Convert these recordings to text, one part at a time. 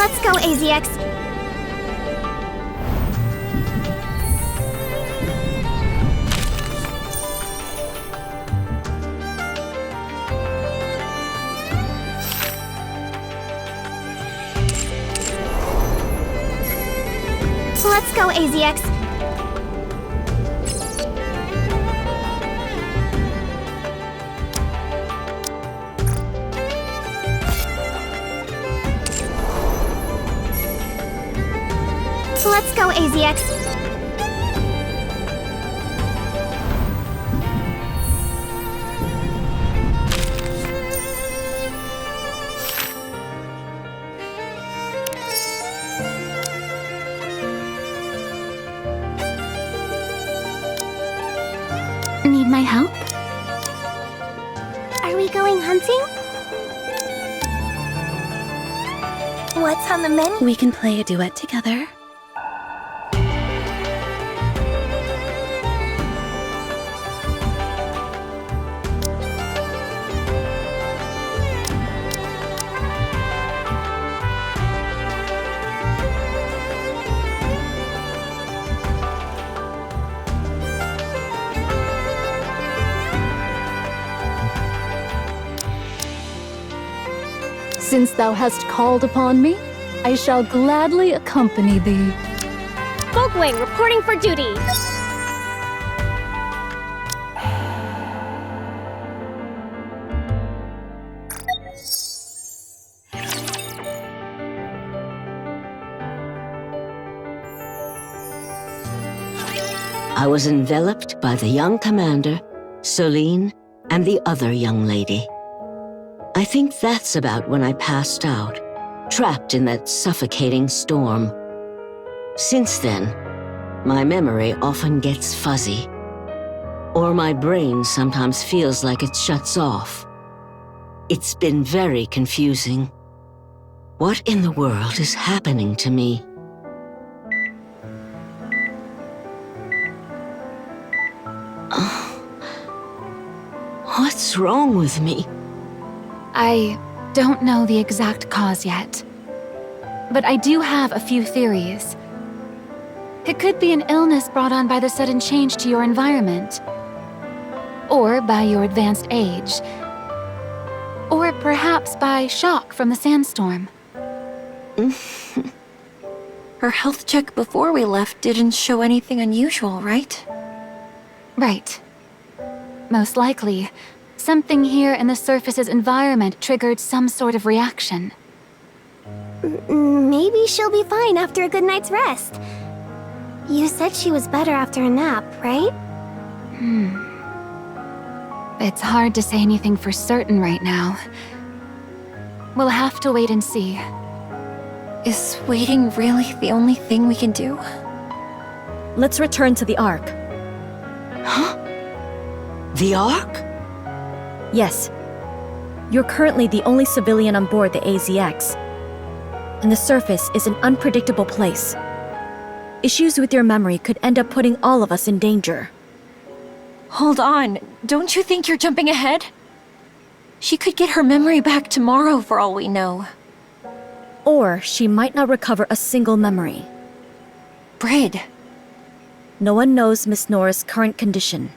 Let's go, AZX. Let's go, AZX. Let's go, AZX. Need my help? Are we going hunting? What's on the menu? We can play a duet together. Since thou hast called upon me, I shall gladly accompany thee. Folkwing, reporting for duty. I was enveloped by the young commander, Celine, and the other young lady. I think that's about when I passed out, trapped in that suffocating storm. Since then, my memory often gets fuzzy, or my brain sometimes feels like it shuts off. It's been very confusing. What in the world is happening to me? What's wrong with me? I don't know the exact cause yet, but I do have a few theories. It could be an illness brought on by the sudden change to your environment, or by your advanced age, or perhaps by shock from the sandstorm. Her health check before we left didn't show anything unusual, right? Right. Most likely, something here in the surface's environment triggered some sort of reaction. Maybe she'll be fine after a good night's rest. You said she was better after a nap, right? It's hard to say anything for certain right now. We'll have to wait and see. Is waiting really the only thing we can do? Let's return to the Ark. Huh? The Ark? Yes. You're currently the only civilian on board the AZX. And the surface is an unpredictable place. Issues with your memory could end up putting all of us in danger. Hold on, don't you think you're jumping ahead? She could get her memory back tomorrow for all we know. Or she might not recover a single memory. Brid. No one knows Miss Nora's current condition.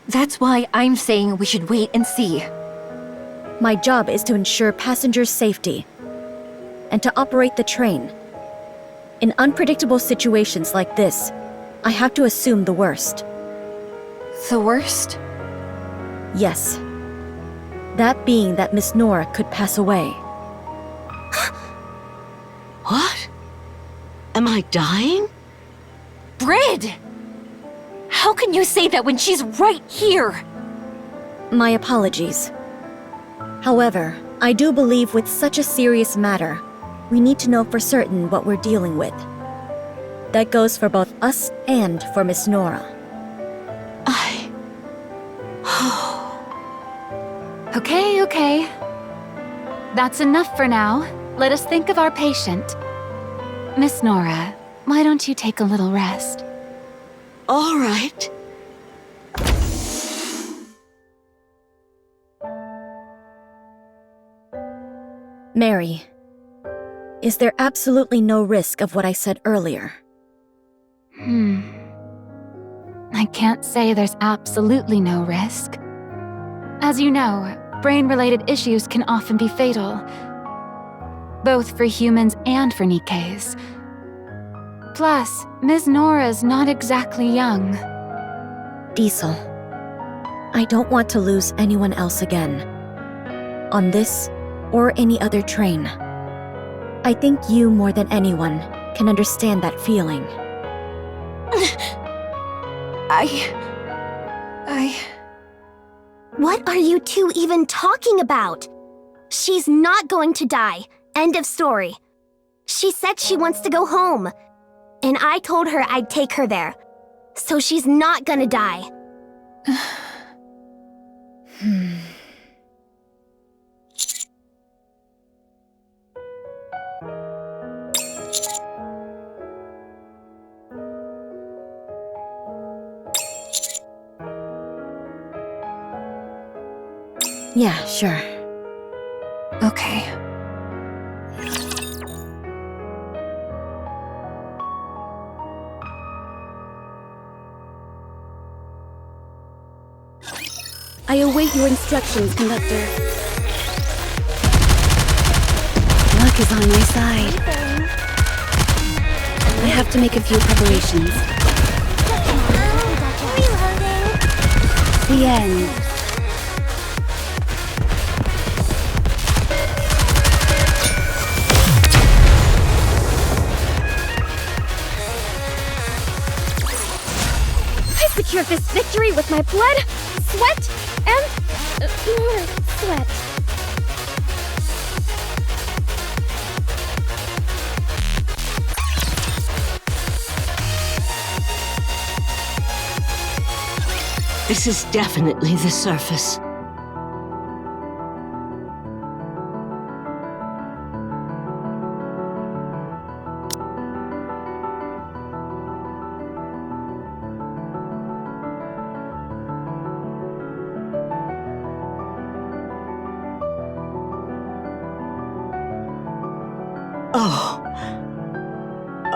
That's why I'm saying we should wait and see. My job is to ensure passengers' safety and to operate the train. In unpredictable situations like this, I have to assume the worst. The worst? Yes. That being that Miss Nora could pass away. What? Am I dying? Brid! How can you say that when she's right here? My apologies. However, I do believe with such a serious matter, we need to know for certain what we're dealing with. That goes for both us and for Miss Nora. Okay. That's enough for now. Let us think of our patient. Miss Nora, why don't you take a little rest? All right. Mary, Is there absolutely no risk of what I said earlier? I can't say there's absolutely no risk. As you know, brain-related issues can often be fatal, both for humans and for Nikkes. Plus, Ms. Nora's not exactly young. Diesel, I don't want to lose anyone else again. On this, or any other train. I think you, more than anyone, can understand that feeling. What are you two even talking about? She's not going to die. End of story. She said she wants to go home. And I told her I'd take her there. So she's not gonna die. Yeah, sure. Okay. I await your instructions, Conductor. Luck is on my side. I have to make a few preparations. The end. I secured this victory with my blood, sweat, and more sweat. This is definitely the surface.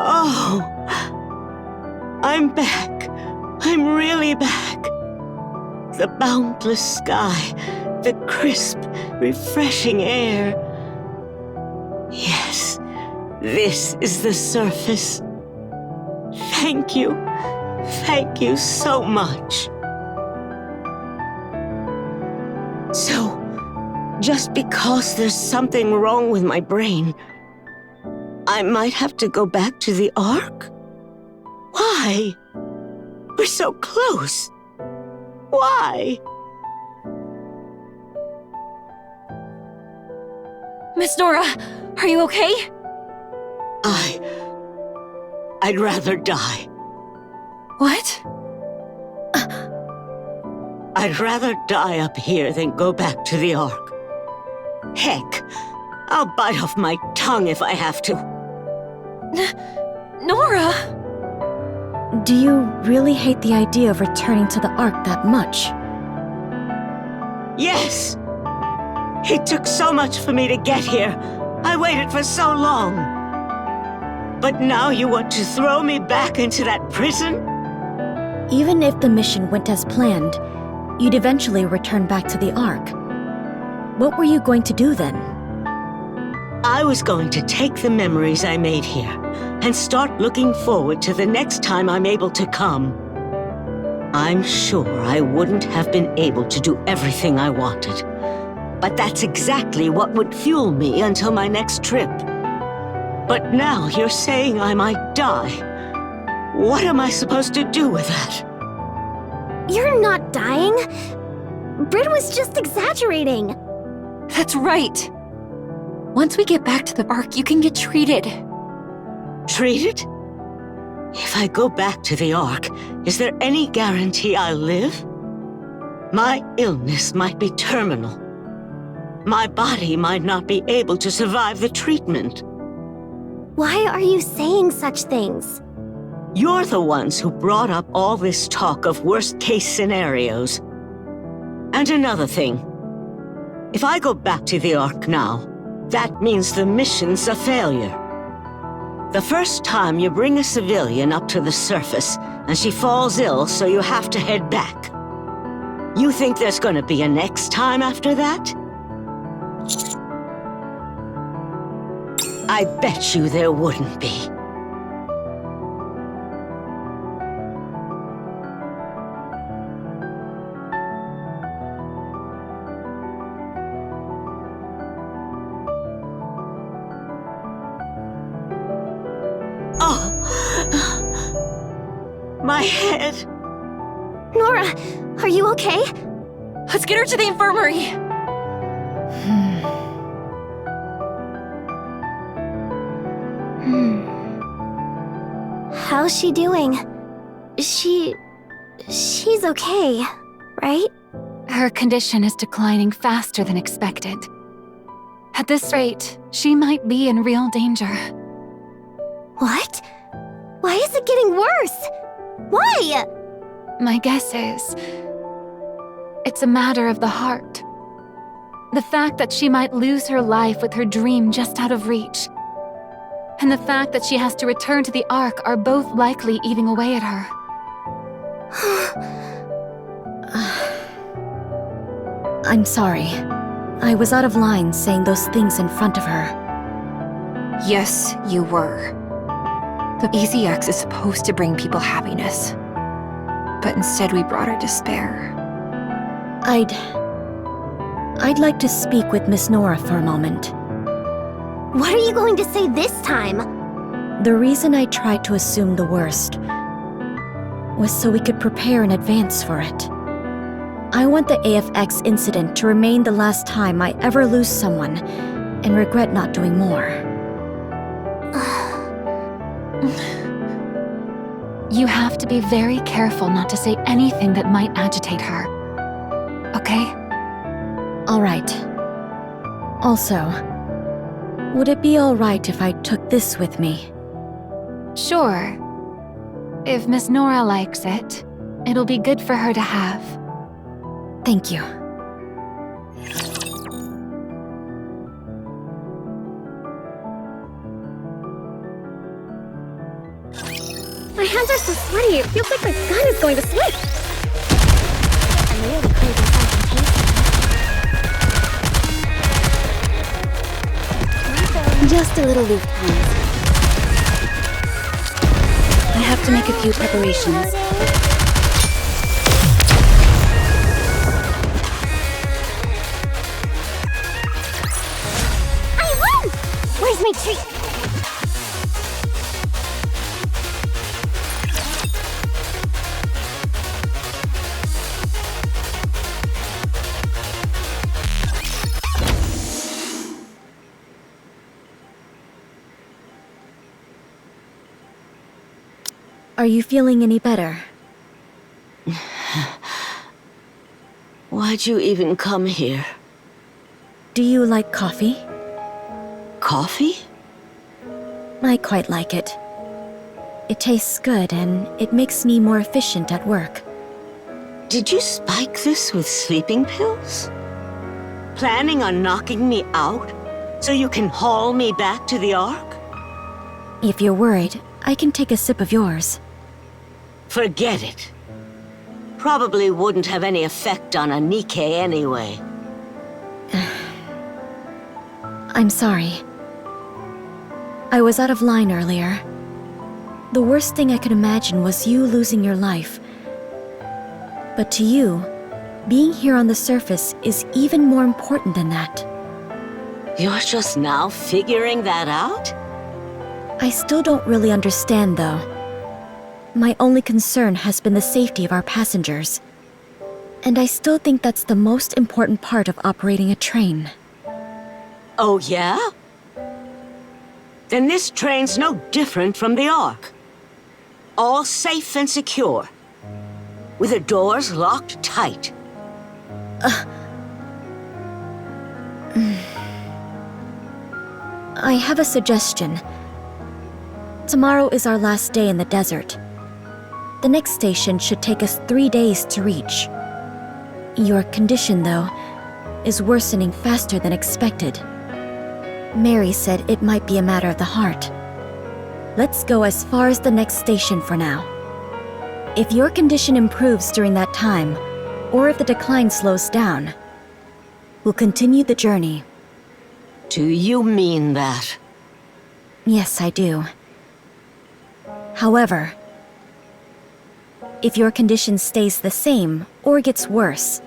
Oh, I'm back. I'm really back. The boundless sky, the crisp, refreshing air. Yes, this is the surface. Thank you. Thank you so much. So, just because there's something wrong with my brain, I might have to go back to the Ark? Why? We're so close. Why? Miss Nora, are you okay? I'd rather die. What? I'd rather die up here than go back to the Ark. Heck, I'll bite off my tongue if I have to. Nora! Do you really hate the idea of returning to the Ark that much? Yes! It took so much for me to get here. I waited for so long. But now you want to throw me back into that prison? Even if the mission went as planned, you'd eventually return back to the Ark. What were you going to do then? I was going to take the memories I made here and start looking forward to the next time I'm able to come. I'm sure I wouldn't have been able to do everything I wanted, but that's exactly what would fuel me until my next trip. But now you're saying I might die. What am I supposed to do with that? You're not dying. Brit was just exaggerating. That's right. Once we get back to the Ark, you can get treated. Treated? If I go back to the Ark, is there any guarantee I'll live? My illness might be terminal. My body might not be able to survive the treatment. Why are you saying such things? You're the ones who brought up all this talk of worst-case scenarios. And another thing. If I go back to the Ark now, That means the mission's a failure. The first time you bring a civilian up to the surface, and she falls ill, so you have to head back. You think there's gonna be a next time after that? I bet you there wouldn't be. My head. Nora, are you okay? Let's get her to the infirmary! How's she doing? She's okay, right? Her condition is declining faster than expected. At this rate, she might be in real danger. What? Why is it getting worse? Why? My guess is, it's a matter of the heart. The fact that she might lose her life with her dream just out of reach, and the fact that she has to return to the Ark are both likely eating away at her. I'm sorry. I was out of line saying those things in front of her. Yes, you were. The EZX is supposed to bring people happiness. But instead we brought her despair. I'd like to speak with Miss Nora for a moment. What are you going to say this time? The reason I tried to assume the worst was so we could prepare in advance for it. I want the AFX incident to remain the last time I ever lose someone and regret not doing more. You have to be very careful not to say anything that might agitate her. Okay? All right. Also, would it be all right if I took this with me? Sure. If Miss Nora likes it, it'll be good for her to have. Thank you. My hands are so sweaty, it feels like my gun is going to slip. I'm really craving something tasty. Just a little loop, please. I have to make a few preparations. I won! Where's my treat? Are you feeling any better? Why'd you even come here? Do you like coffee? Coffee? I quite like it. It tastes good and it makes me more efficient at work. Did you spike this with sleeping pills? Planning on knocking me out so you can haul me back to the Ark? If you're worried, I can take a sip of yours. Forget it. Probably wouldn't have any effect on a Nikke anyway. I'm sorry. I was out of line earlier. The worst thing I could imagine was you losing your life. But to you, being here on the surface is even more important than that. You're just now figuring that out? I still don't really understand, though. My only concern has been the safety of our passengers. And I still think that's the most important part of operating a train. Oh, yeah? Then this train's no different from the Ark. All safe and secure. With the doors locked tight. I have a suggestion. Tomorrow is our last day in the desert. The next station should take us 3 days to reach. Your condition, though, is worsening faster than expected. Mary said it might be a matter of the heart. Let's go as far as the next station for now. If your condition improves during that time, or if the decline slows down, we'll continue the journey. Do you mean that? Yes, I do. However, if your condition stays the same or gets worse,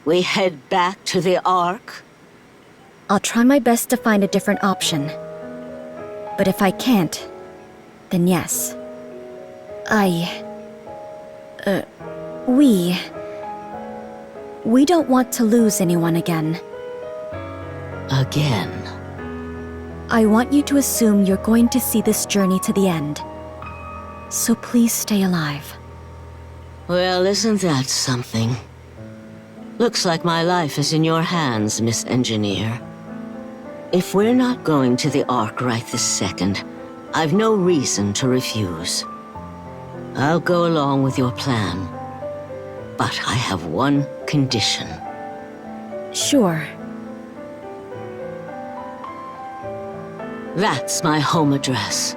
We head back to the Ark? I'll try my best to find a different option. But if I can't, then yes. We don't want to lose anyone again. Again? I want you to assume you're going to see this journey to the end. So please stay alive. Well, isn't that something? Looks like my life is in your hands, Miss Engineer. If we're not going to the Ark right this second, I've no reason to refuse. I'll go along with your plan. But I have one condition. Sure. That's my home address.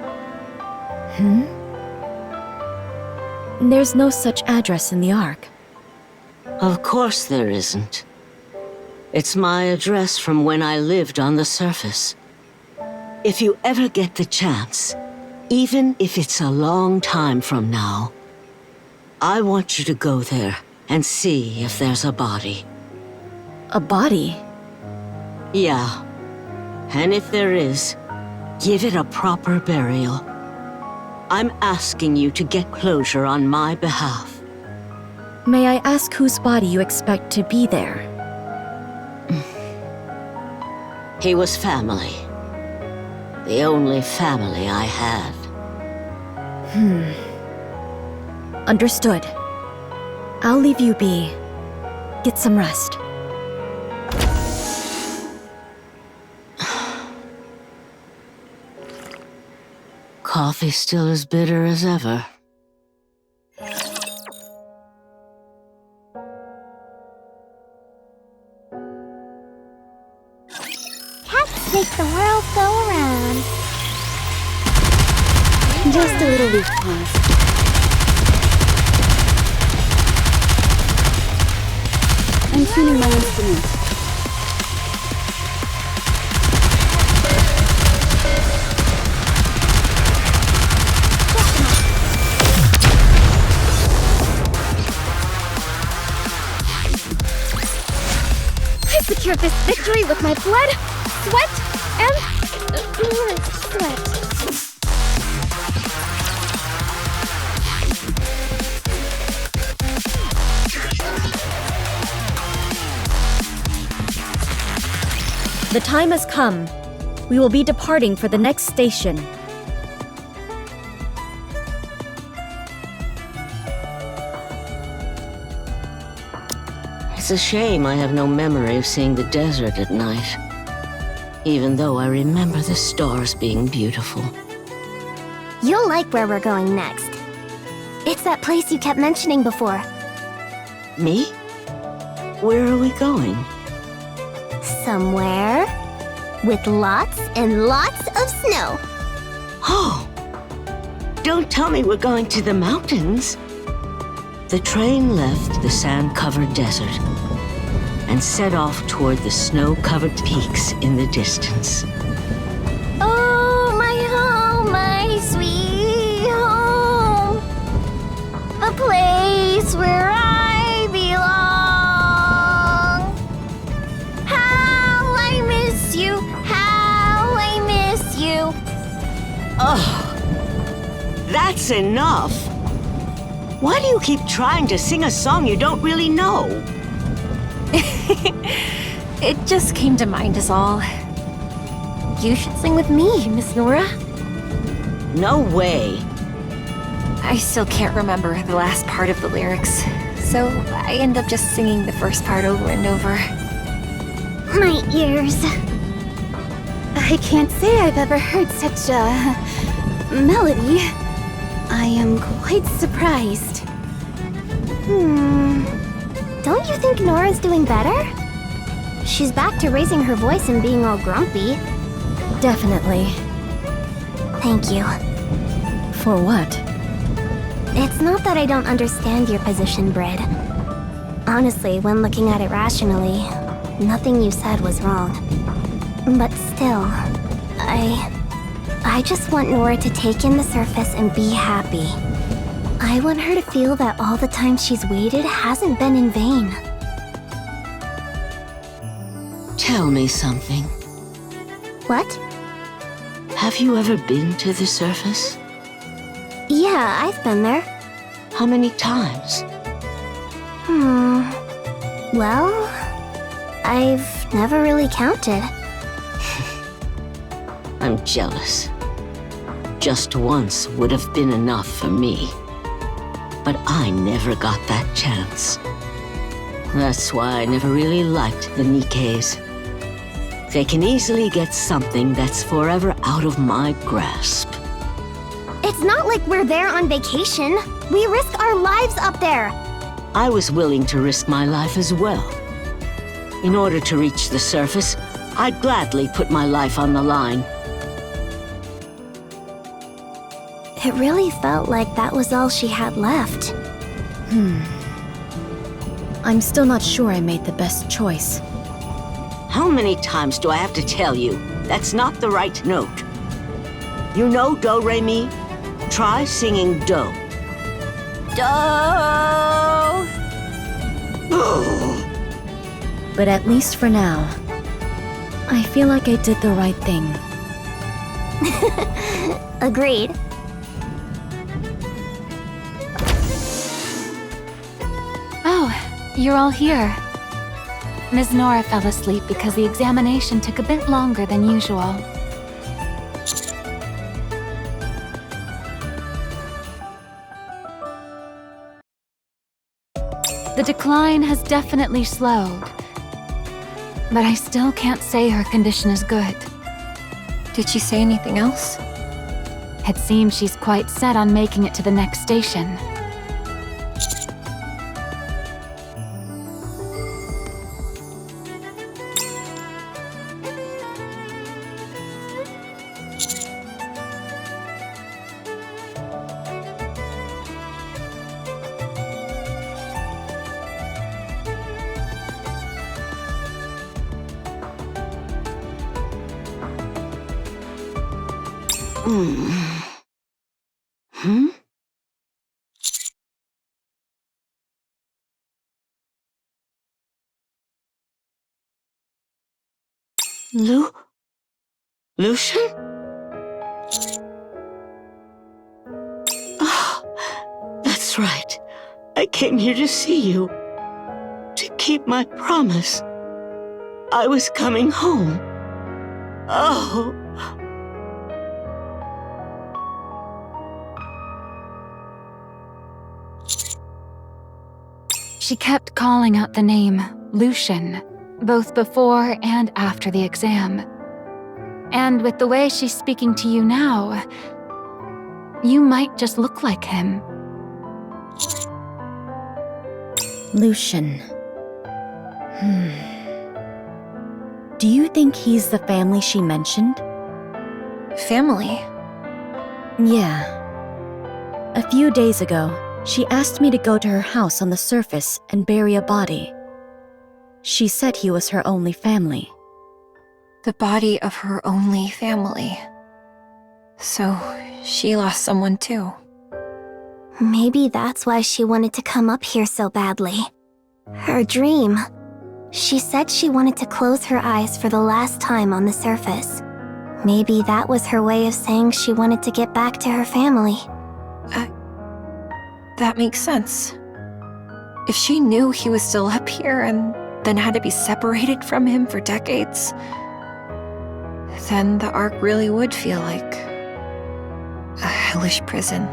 There's no such address in the Ark. Of course there isn't. It's my address from when I lived on the surface. If you ever get the chance, even if it's a long time from now, I want you to go there and see if there's a body. A body? Yeah. And if there is, give it a proper burial. I'm asking you to get closure on my behalf. May I ask whose body you expect to be there? He was family. The only family I had. Understood. I'll leave you be. Get some rest. Coffee still as bitter as ever. Cats make the world go around. Just a little leaf pause. I'm tuning my instrument. I secured this victory with my blood, sweat, and sweat. The time has come. We will be departing for the next station. It's a shame I have no memory of seeing the desert at night. Even though I remember the stars being beautiful. You'll like where we're going next. It's that place you kept mentioning before. Me? Where are we going? Somewhere with lots and lots of snow. Oh! Don't tell me we're going to the mountains. The train left the sand-covered desert and set off toward the snow-covered peaks in the distance. Oh, my home, my sweet home. A place where I belong. How I miss you, how I miss you. Oh, that's enough. Why do you keep trying to sing a song you don't really know? It just came to mind is all. You should sing with me, Miss Nora. No way. I still can't remember the last part of the lyrics, so I end up just singing the first part over and over. My ears. I can't say I've ever heard such a melody. I am quite surprised. Don't you think Nora's doing better? she's back to raising her voice and being all grumpy. Definitely. Thank you. For what? It's not that I don't understand your position, Brid. Honestly, when looking at it rationally, nothing you said was wrong. But still, I just want Nora to take in the surface and be happy. I want her to feel that all the time she's waited hasn't been in vain. Tell me something. What? Have you ever been to the surface? Yeah, I've been there. How many times? Well, I've never really counted. I'm jealous. Just once would have been enough for me. But I never got that chance. That's why I never really liked the Nikkes. They can easily get something that's forever out of my grasp. It's not like we're there on vacation. We risk our lives up there. I was willing to risk my life as well. In order to reach the surface, I'd gladly put my life on the line. It really felt like that was all she had left. I'm still not sure I made the best choice. How many times do I have to tell you? That's not the right note. You know Do, Re, Mi? Try singing Do. Do! But at least for now, I feel like I did the right thing. Agreed. Oh, you're all here. Ms. Nora fell asleep because the examination took a bit longer than usual. The decline has definitely slowed, but I still can't say her condition is good. Did she say anything else? It seems she's quite set on making it to the next station. Lucian? Oh, that's right. I came here to see you. To keep my promise. I was coming home. Oh. She kept calling out the name Lucian, both before and after the exam. And with the way she's speaking to you now, you might just look like him. Lucian. Do you think he's the family she mentioned? Family? Yeah. A few days ago, she asked me to go to her house on the surface and bury a body. She said he was her only family. The body of her only family. So, she lost someone too. Maybe that's why she wanted to come up here so badly. Her dream. She said she wanted to close her eyes for the last time on the surface. Maybe that was her way of saying she wanted to get back to her family. That makes sense. If she knew he was still up here and then had to be separated from him for decades, then the Ark really would feel like a hellish prison.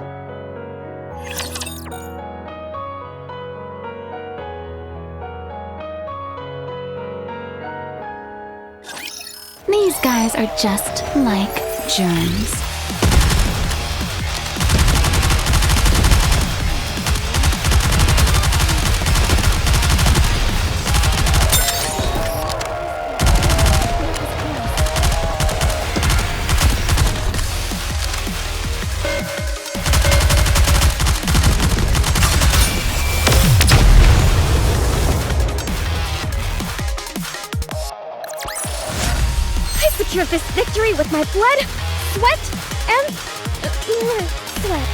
These guys are just like germs. picture of this victory with my blood, sweat, and more sweat.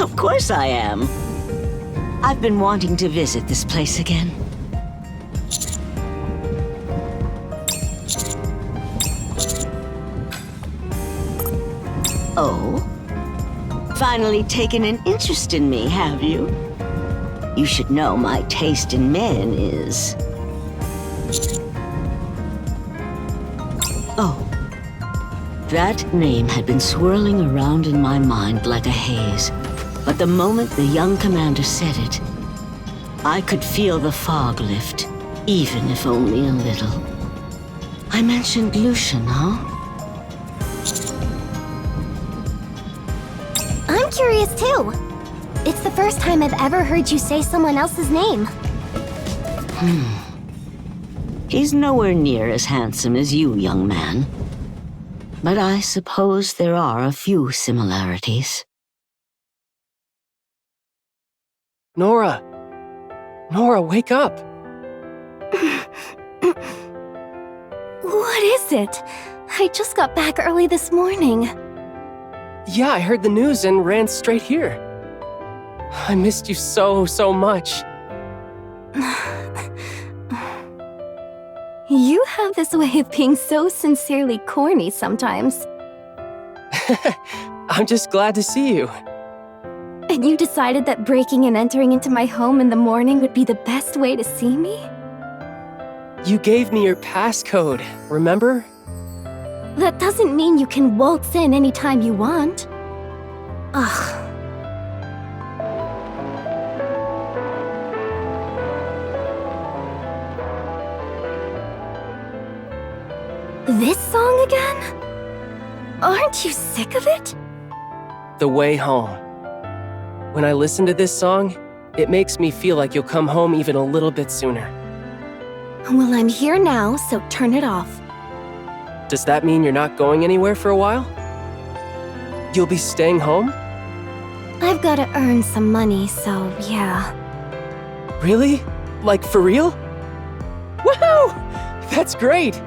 Of course I am. I've been wanting to visit this place again. Oh? Finally taken an interest in me, have you? You should know my taste in men is... Oh. That name had been swirling around in my mind like a haze. But the moment the young commander said it, I could feel the fog lift, even if only a little. I mentioned Lucian, huh? I'm curious too. It's the first time I've ever heard you say someone else's name. He's nowhere near as handsome as you, young man. But I suppose there are a few similarities. Nora! Nora, wake up! What is it? I just got back early this morning. Yeah, I heard the news and ran straight here. I missed you so much. You have this way of being so sincerely corny sometimes. I'm just glad to see you. And you decided that breaking and entering into my home in the morning would be the best way to see me? You gave me your passcode, remember? That doesn't mean you can waltz in anytime you want. Ugh. This song again? Aren't you sick of it? The Way Home. When I listen to this song, it makes me feel like you'll come home even a little bit sooner. Well, I'm here now, so turn it off. Does that mean you're not going anywhere for a while? You'll be staying home? I've gotta earn some money, so yeah. Really? Like, for real? Woohoo! That's great!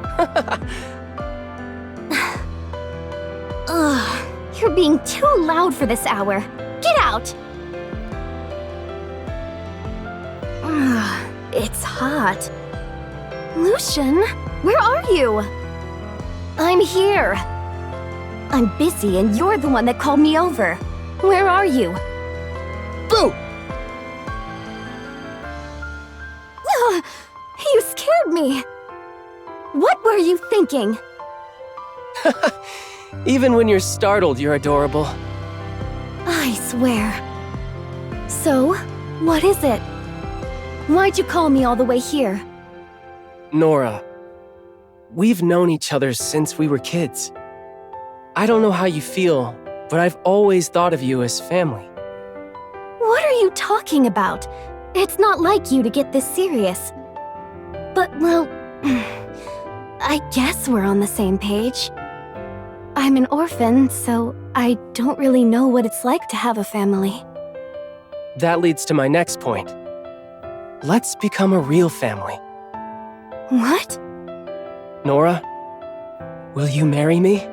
Ugh, you're being too loud for this hour. Get out! Ugh, it's hot. Lucian, where are you? I'm here. I'm busy and you're the one that called me over. Where are you? Boo! Ugh, you scared me. What were you thinking? Even when you're startled, you're adorable. I swear. So, what is it? Why'd you call me all the way here? Nora, we've known each other since we were kids. I don't know how you feel, but I've always thought of you as family. What are you talking about? It's not like you to get this serious. But, well, I guess we're on the same page. I'm an orphan, so I don't really know what it's like to have a family. That leads to my next point. Let's become a real family. What? Nora, will you marry me?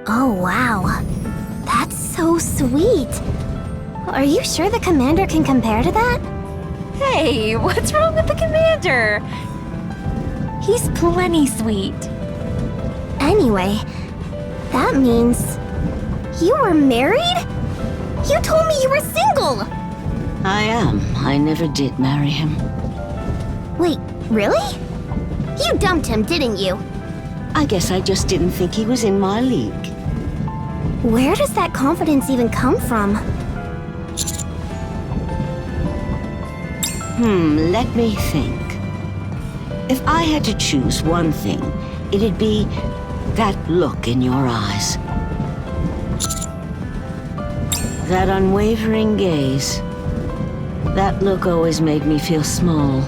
Oh, wow. That's so sweet. Are you sure the commander can compare to that? Hey, what's wrong with the commander? He's plenty sweet. Anyway, that means you were married? You told me you were single! I am. I never did marry him. Wait, really? You dumped him, didn't you? I guess I just didn't think he was in my league. Where does that confidence even come from? Let me think. If I had to choose one thing, it'd be that look in your eyes. That unwavering gaze. That look always made me feel small.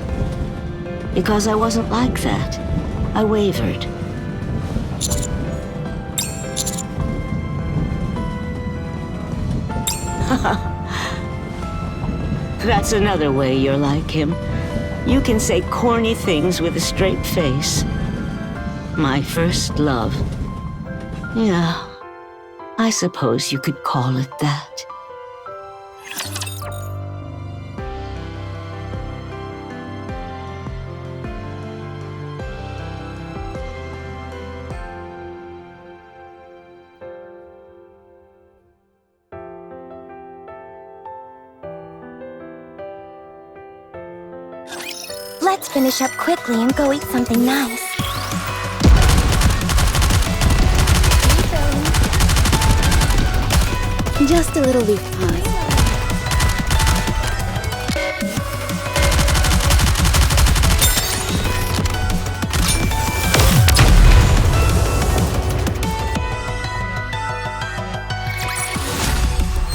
because I wasn't like that. I wavered. That's another way you're like him. You can say corny things with a straight face. My first love. Yeah, I suppose you could call it that. Let's finish up quickly and go eat something nice. Just a little leaf pause.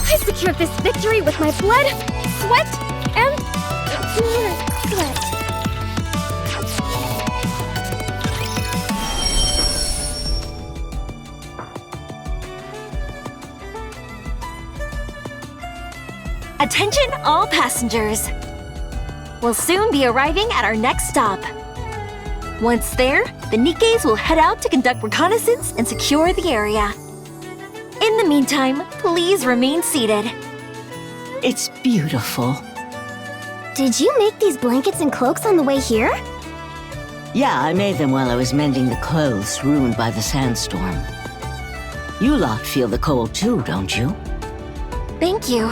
I secured this victory with my blood, sweat, and sweat. Attention all passengers! We'll soon be arriving at our next stop. Once there, the Nikkes will head out to conduct reconnaissance and secure the area. In the meantime, please remain seated. It's beautiful. Did you make these blankets and cloaks on the way here? Yeah, I made them while I was mending the clothes ruined by the sandstorm. You lot feel the cold too, don't you? Thank you.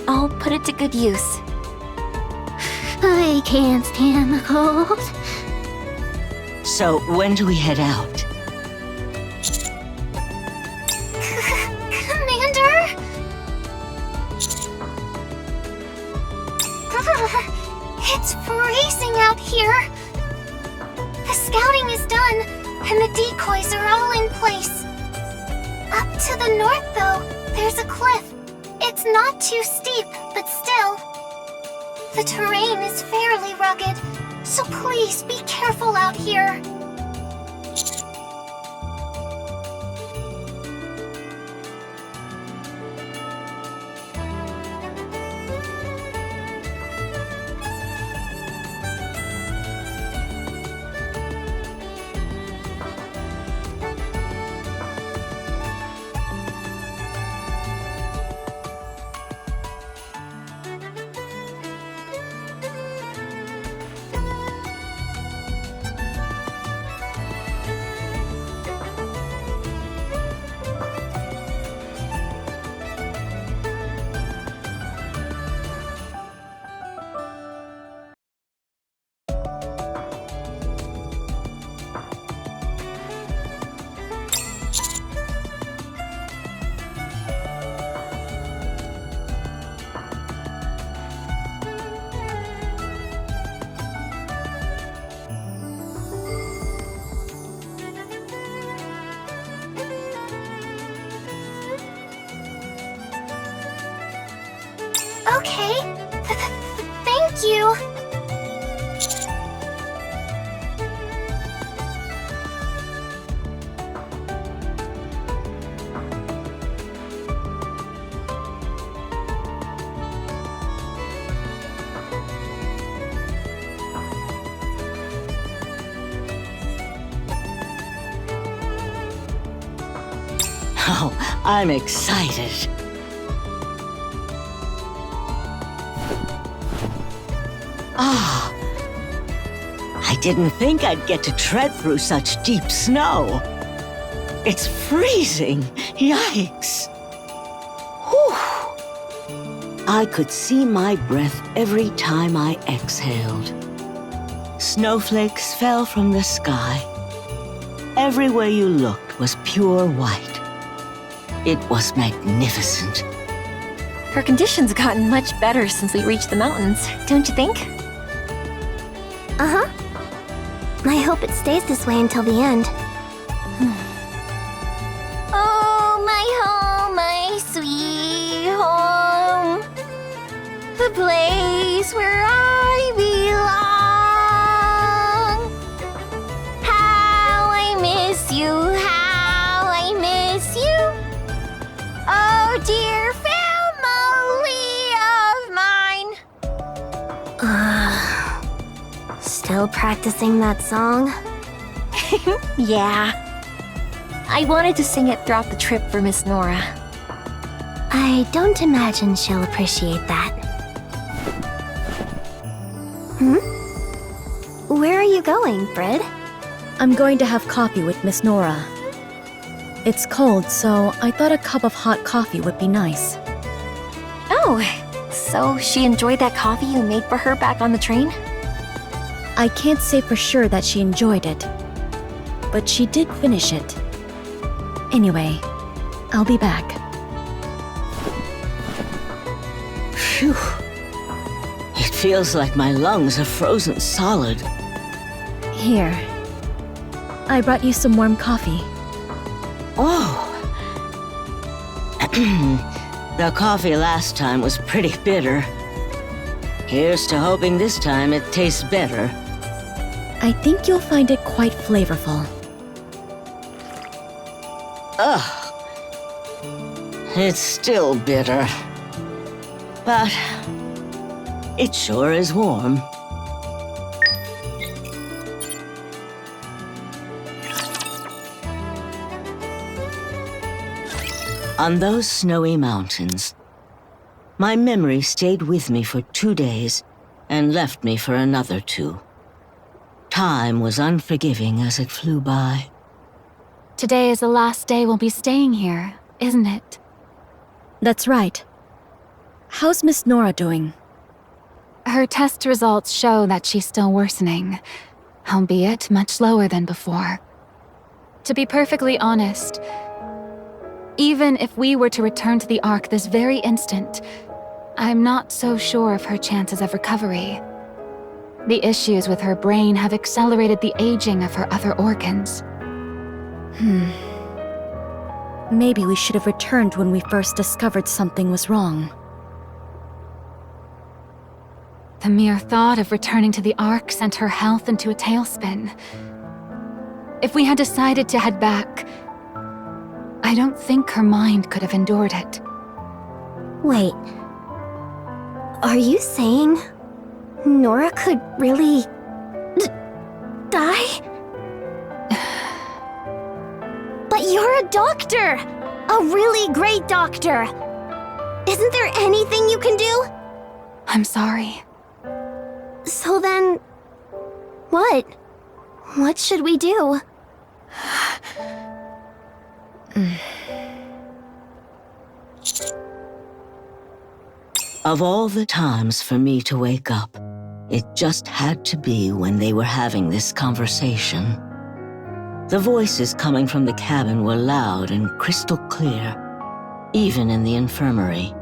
I'll put it to good use. I can't stand the cold. So, when do we head out? Commander? It's freezing out here. The scouting is done, and the decoys are all in place. Up to the north, though, there's a cliff. It's not too steep, but still. The terrain is fairly rugged, so please be careful out here. Okay. Thank you. Oh, I'm excited. Ah, I didn't think I'd get to tread through such deep snow. It's freezing. Yikes. Whew. I could see my breath every time I exhaled. Snowflakes fell from the sky. Everywhere you looked was pure white. It was magnificent. Her condition's gotten much better since we reached the mountains, don't you think? Uh-huh. I hope it stays this way until the end. Oh, my home, my sweet home. The place where I Still practicing that song? Yeah. I wanted to sing it throughout the trip for Miss Nora. I don't imagine she'll appreciate that. Where are you going, Fred? I'm going to have coffee with Miss Nora. It's cold, so I thought a cup of hot coffee would be nice. Oh, so she enjoyed that coffee you made for her back on the train? I can't say for sure that she enjoyed it, but she did finish it. Anyway, I'll be back. Phew. It feels like my lungs are frozen solid. Here. I brought you some warm coffee. Oh. The coffee last time was pretty bitter. Here's to hoping this time it tastes better. I think you'll find it quite flavorful. Ugh. It's still bitter. But it sure is warm. On those snowy mountains, my memory stayed with me for 2 days and left me for another 2. Time was unforgiving as it flew by. Today is the last day we'll be staying here, isn't it? That's right. How's Miss Nora doing? Her test results show that she's still worsening, albeit much lower than before. To be perfectly honest, even if we were to return to the Ark this very instant, I'm not so sure of her chances of recovery. The issues with her brain have accelerated the aging of her other organs. Maybe we should have returned when we first discovered something was wrong. The mere thought of returning to the Ark sent her health into a tailspin. If we had decided to head back, I don't think her mind could have endured it. Wait. Are you saying Nora could really die? But you're a doctor! A really great doctor! Isn't there anything you can do? I'm sorry. So then, what? What should we do? Of all the times for me to wake up, it just had to be when they were having this conversation. The voices coming from the cabin were loud and crystal clear, even in the infirmary.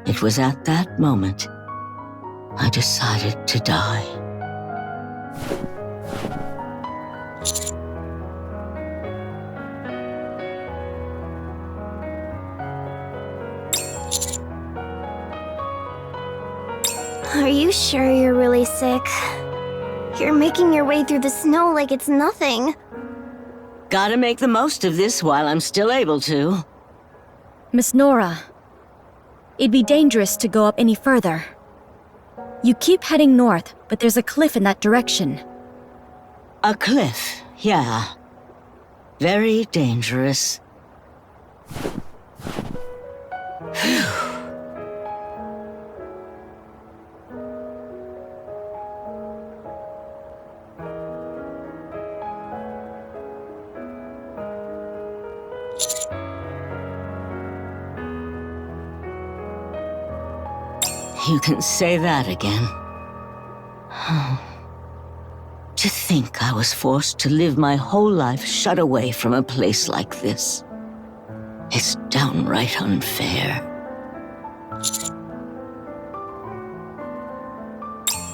It was at that moment I decided to die. Are you sure you're really sick? You're making your way through the snow like it's nothing. Gotta make the most of this while I'm still able to. Miss Nora, it'd be dangerous to go up any further. You keep heading north, but there's a cliff in that direction. A cliff, yeah. Very dangerous. Phew. You can say that again. To think I was forced to live my whole life shut away from a place like this. It's downright unfair.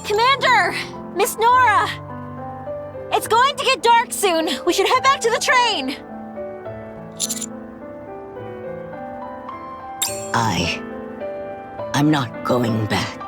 Commander! Miss Nora! It's going to get dark soon. We should head back to the train. I'm not going back.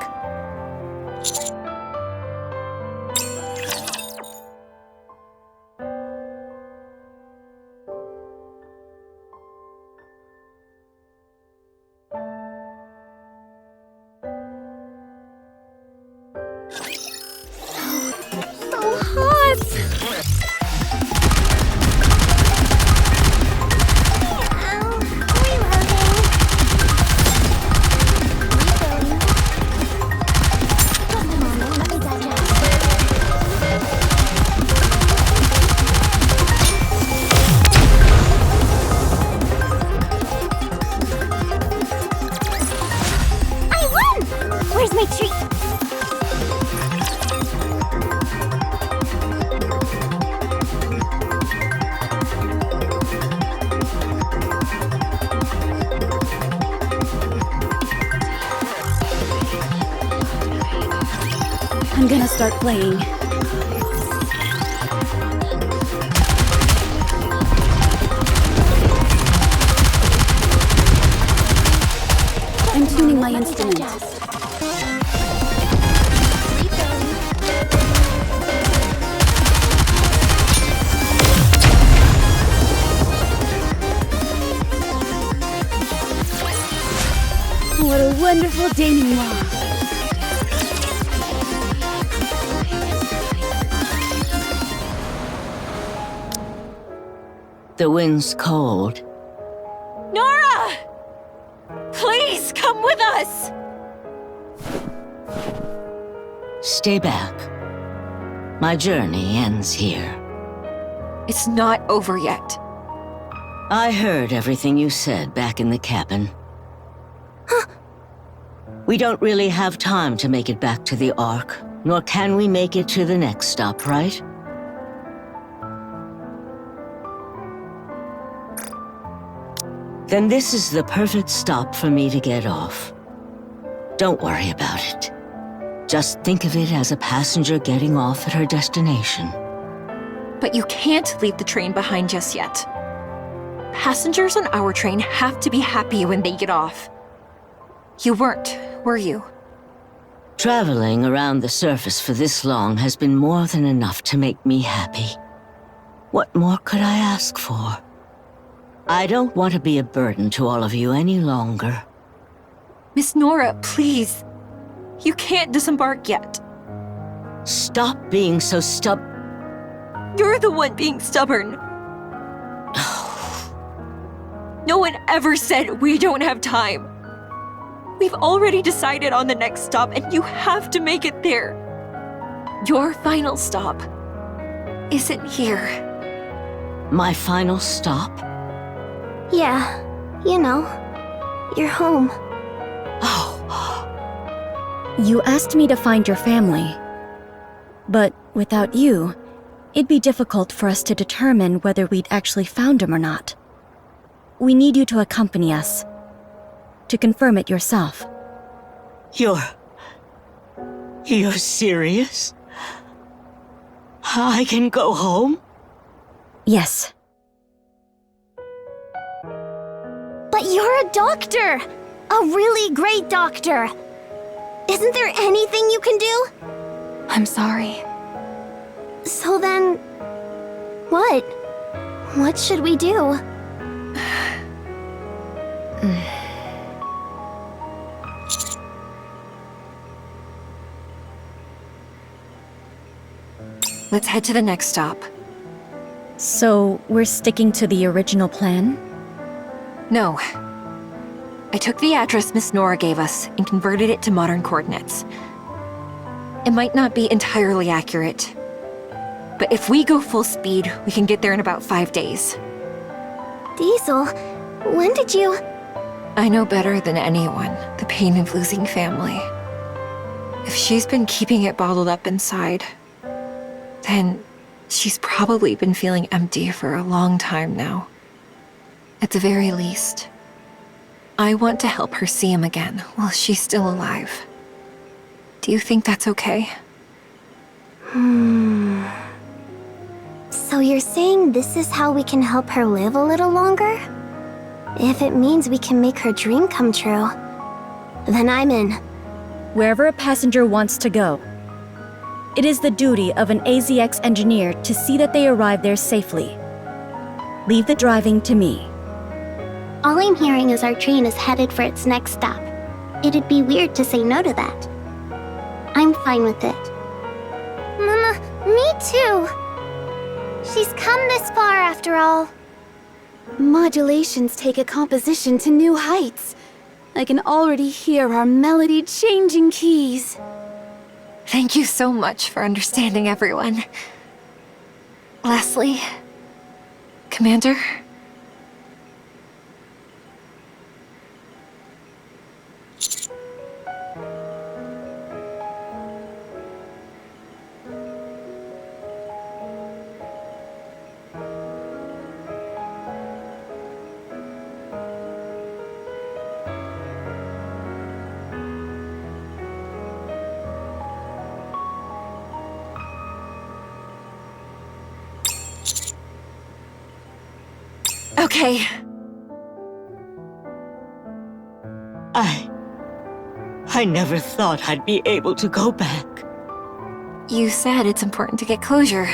I'm gonna start playing. I'm tuning my instrument. What a wonderful denouement. The wind's cold. Nora! Please, come with us! Stay back. My journey ends here. It's not over yet. I heard everything you said back in the cabin. We don't really have time to make it back to the Ark, nor can we make it to the next stop, right? Then this is the perfect stop for me to get off. Don't worry about it. Just think of it as a passenger getting off at her destination. But you can't leave the train behind just yet. Passengers on our train have to be happy when they get off. You weren't, were you? Traveling around the surface for this long has been more than enough to make me happy. What more could I ask for? I don't want to be a burden to all of you any longer. Miss Nora, please. You can't disembark yet. Stop being so You're the one being stubborn. No one ever said we don't have time. We've already decided on the next stop, and you have to make it there. Your final stop isn't here. My final stop? Yeah, you know, you're home. Oh, You asked me to find your family. But without you, it'd be difficult for us to determine whether we'd actually found him or not. We need you to accompany us. To confirm it yourself. you're serious? I can go home? Yes. But you're a doctor! A really great doctor! Isn't there anything you can do? I'm sorry. So then... what? What should we do? Let's head to the next stop. So, we're sticking to the original plan? No. I took the address Miss Nora gave us and converted it to modern coordinates. It might not be entirely accurate, but if we go full speed, we can get there in about 5 days. Diesel, when did you... I know better than anyone the pain of losing family. If she's been keeping it bottled up inside, then she's probably been feeling empty for a long time now. At the very least, I want to help her see him again while she's still alive. Do you think that's okay? So you're saying this is how we can help her live a little longer? If it means we can make her dream come true, then I'm in. Wherever a passenger wants to go. It is the duty of an AZX engineer to see that they arrive there safely. Leave the driving to me. All I'm hearing is our train is headed for its next stop. It'd be weird to say no to that. I'm fine with it. Mama, me too. She's come this far after all. Modulations take a composition to new heights. I can already hear our melody changing keys. Thank you so much for understanding, everyone. Lastly, Commander? Okay. I never thought I'd be able to go back. You said it's important to get closure.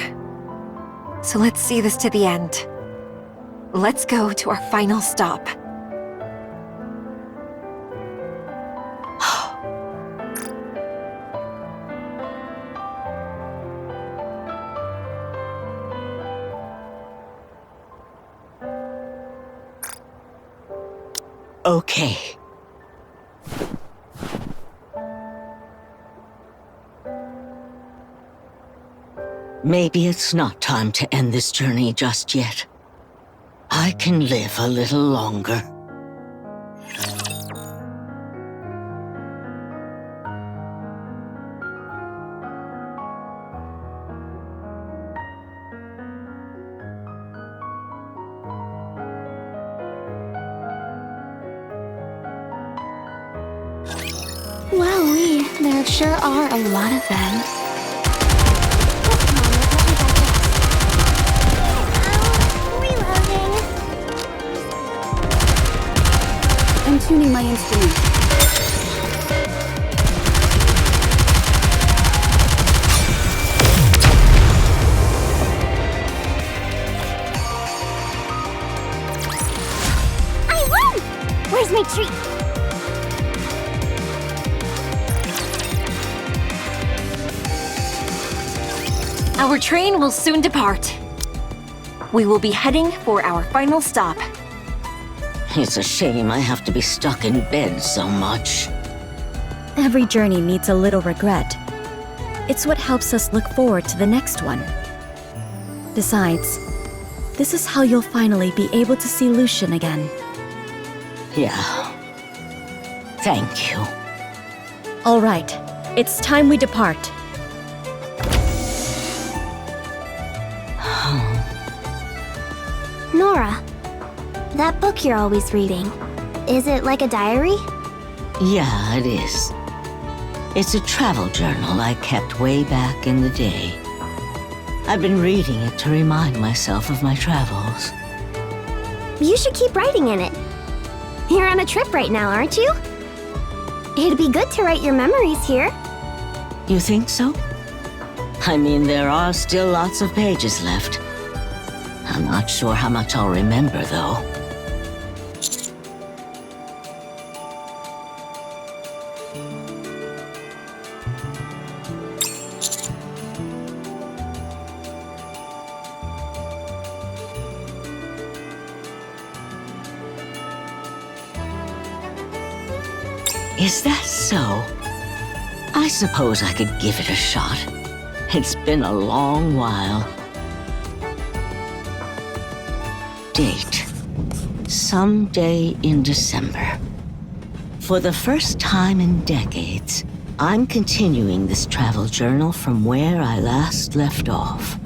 So let's see this to the end. Let's go to our final stop. Okay. Maybe it's not time to end this journey just yet. I can live a little longer. Wowee, there sure are a lot of them. I'm tuning my instrument. I won! Where's my treat? Our train will soon depart. We will be heading for our final stop. It's a shame I have to be stuck in bed so much. Every journey needs a little regret. It's what helps us look forward to the next one. Besides, this is how you'll finally be able to see Lucian again. Yeah. Thank you. All right, it's time we depart. Nora, that book you're always reading, is it like a diary? Yeah, it is. It's a travel journal I kept way back in the day. I've been reading it to remind myself of my travels. You should keep writing in it. You're on a trip right now, aren't you? It'd be good to write your memories here. You think so? I mean, there are still lots of pages left. I'm not sure how much I'll remember, though. Is that so? I suppose I could give it a shot. It's been a long while. Date: someday in December. For the first time in decades, I'm continuing this travel journal from where I last left off.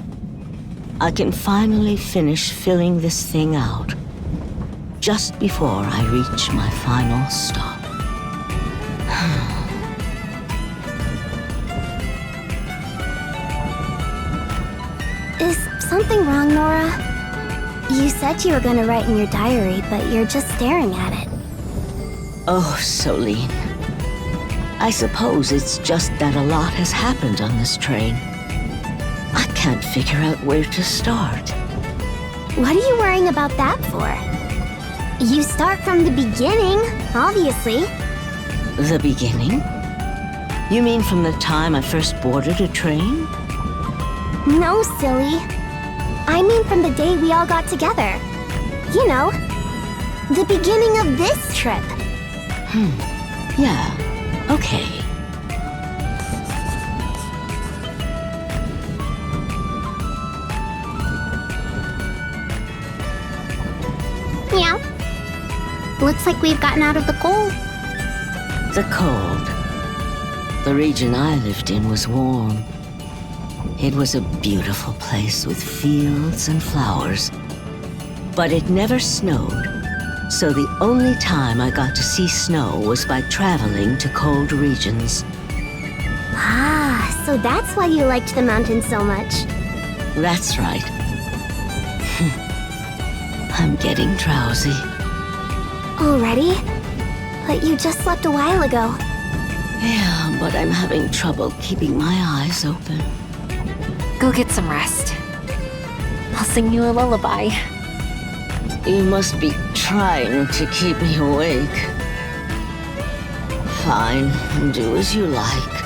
I can finally finish filling this thing out, just before I reach my final stop. Is something wrong, Nora? You said you were gonna write in your diary, but you're just staring at it. Oh, Soline. I suppose it's just that a lot has happened on this train. I can't figure out where to start. What are you worrying about that for? You start from the beginning, obviously. The beginning? You mean from the time I first boarded a train? No, silly. I mean from the day we all got together. You know, the beginning of this trip. Yeah, okay. Yeah. Looks like we've gotten out of the cold. The cold. The region I lived in was warm. It was a beautiful place with fields and flowers. But it never snowed, so the only time I got to see snow was by traveling to cold regions. Ah, so that's why you liked the mountains so much. That's right. I'm getting drowsy. Already? But you just slept a while ago. Yeah, but I'm having trouble keeping my eyes open. Go get some rest. I'll sing you a lullaby. You must be trying to keep me awake. Fine, do as you like.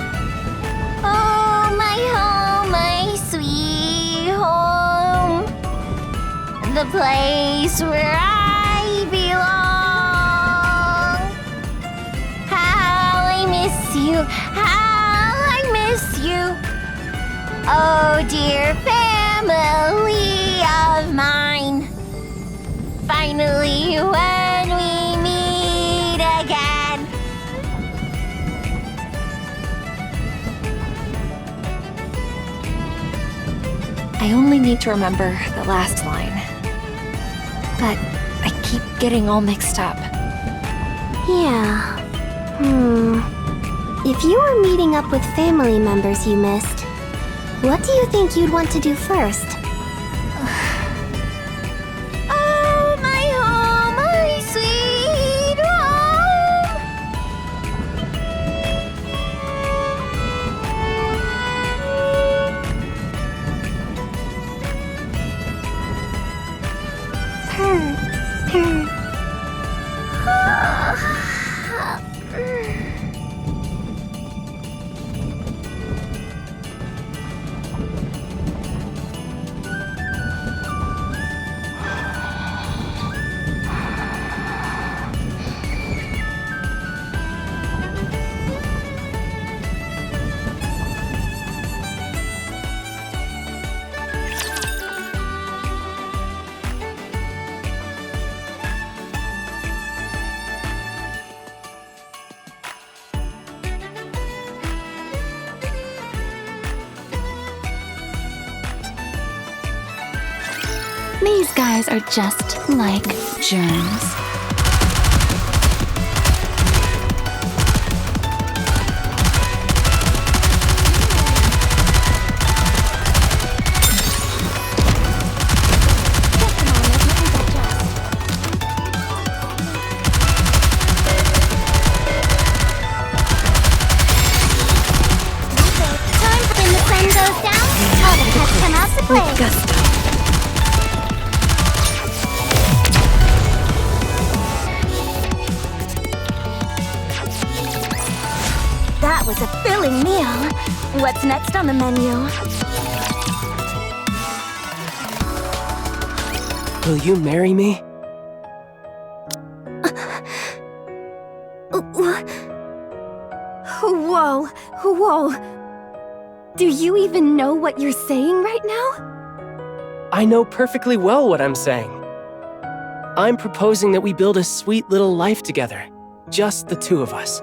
Oh, my home, my sweet home. The place where I belong. How I miss you, how I miss you. Oh, dear family of mine. Finally, when we meet again. I only need to remember the last line. But I keep getting all mixed up. Yeah. If you were meeting up with family members you missed, what do you think you'd want to do first? Oh, my home, my sweet home. Purr. These guys are just like germs. Time for when the sun goes down, all the pets come out to play. With gusto. That was a filling meal. What's next on the menu? Will you marry me? Whoa. Do you even know what you're saying right now? I know perfectly well what I'm saying. I'm proposing that we build a sweet little life together. Just the two of us.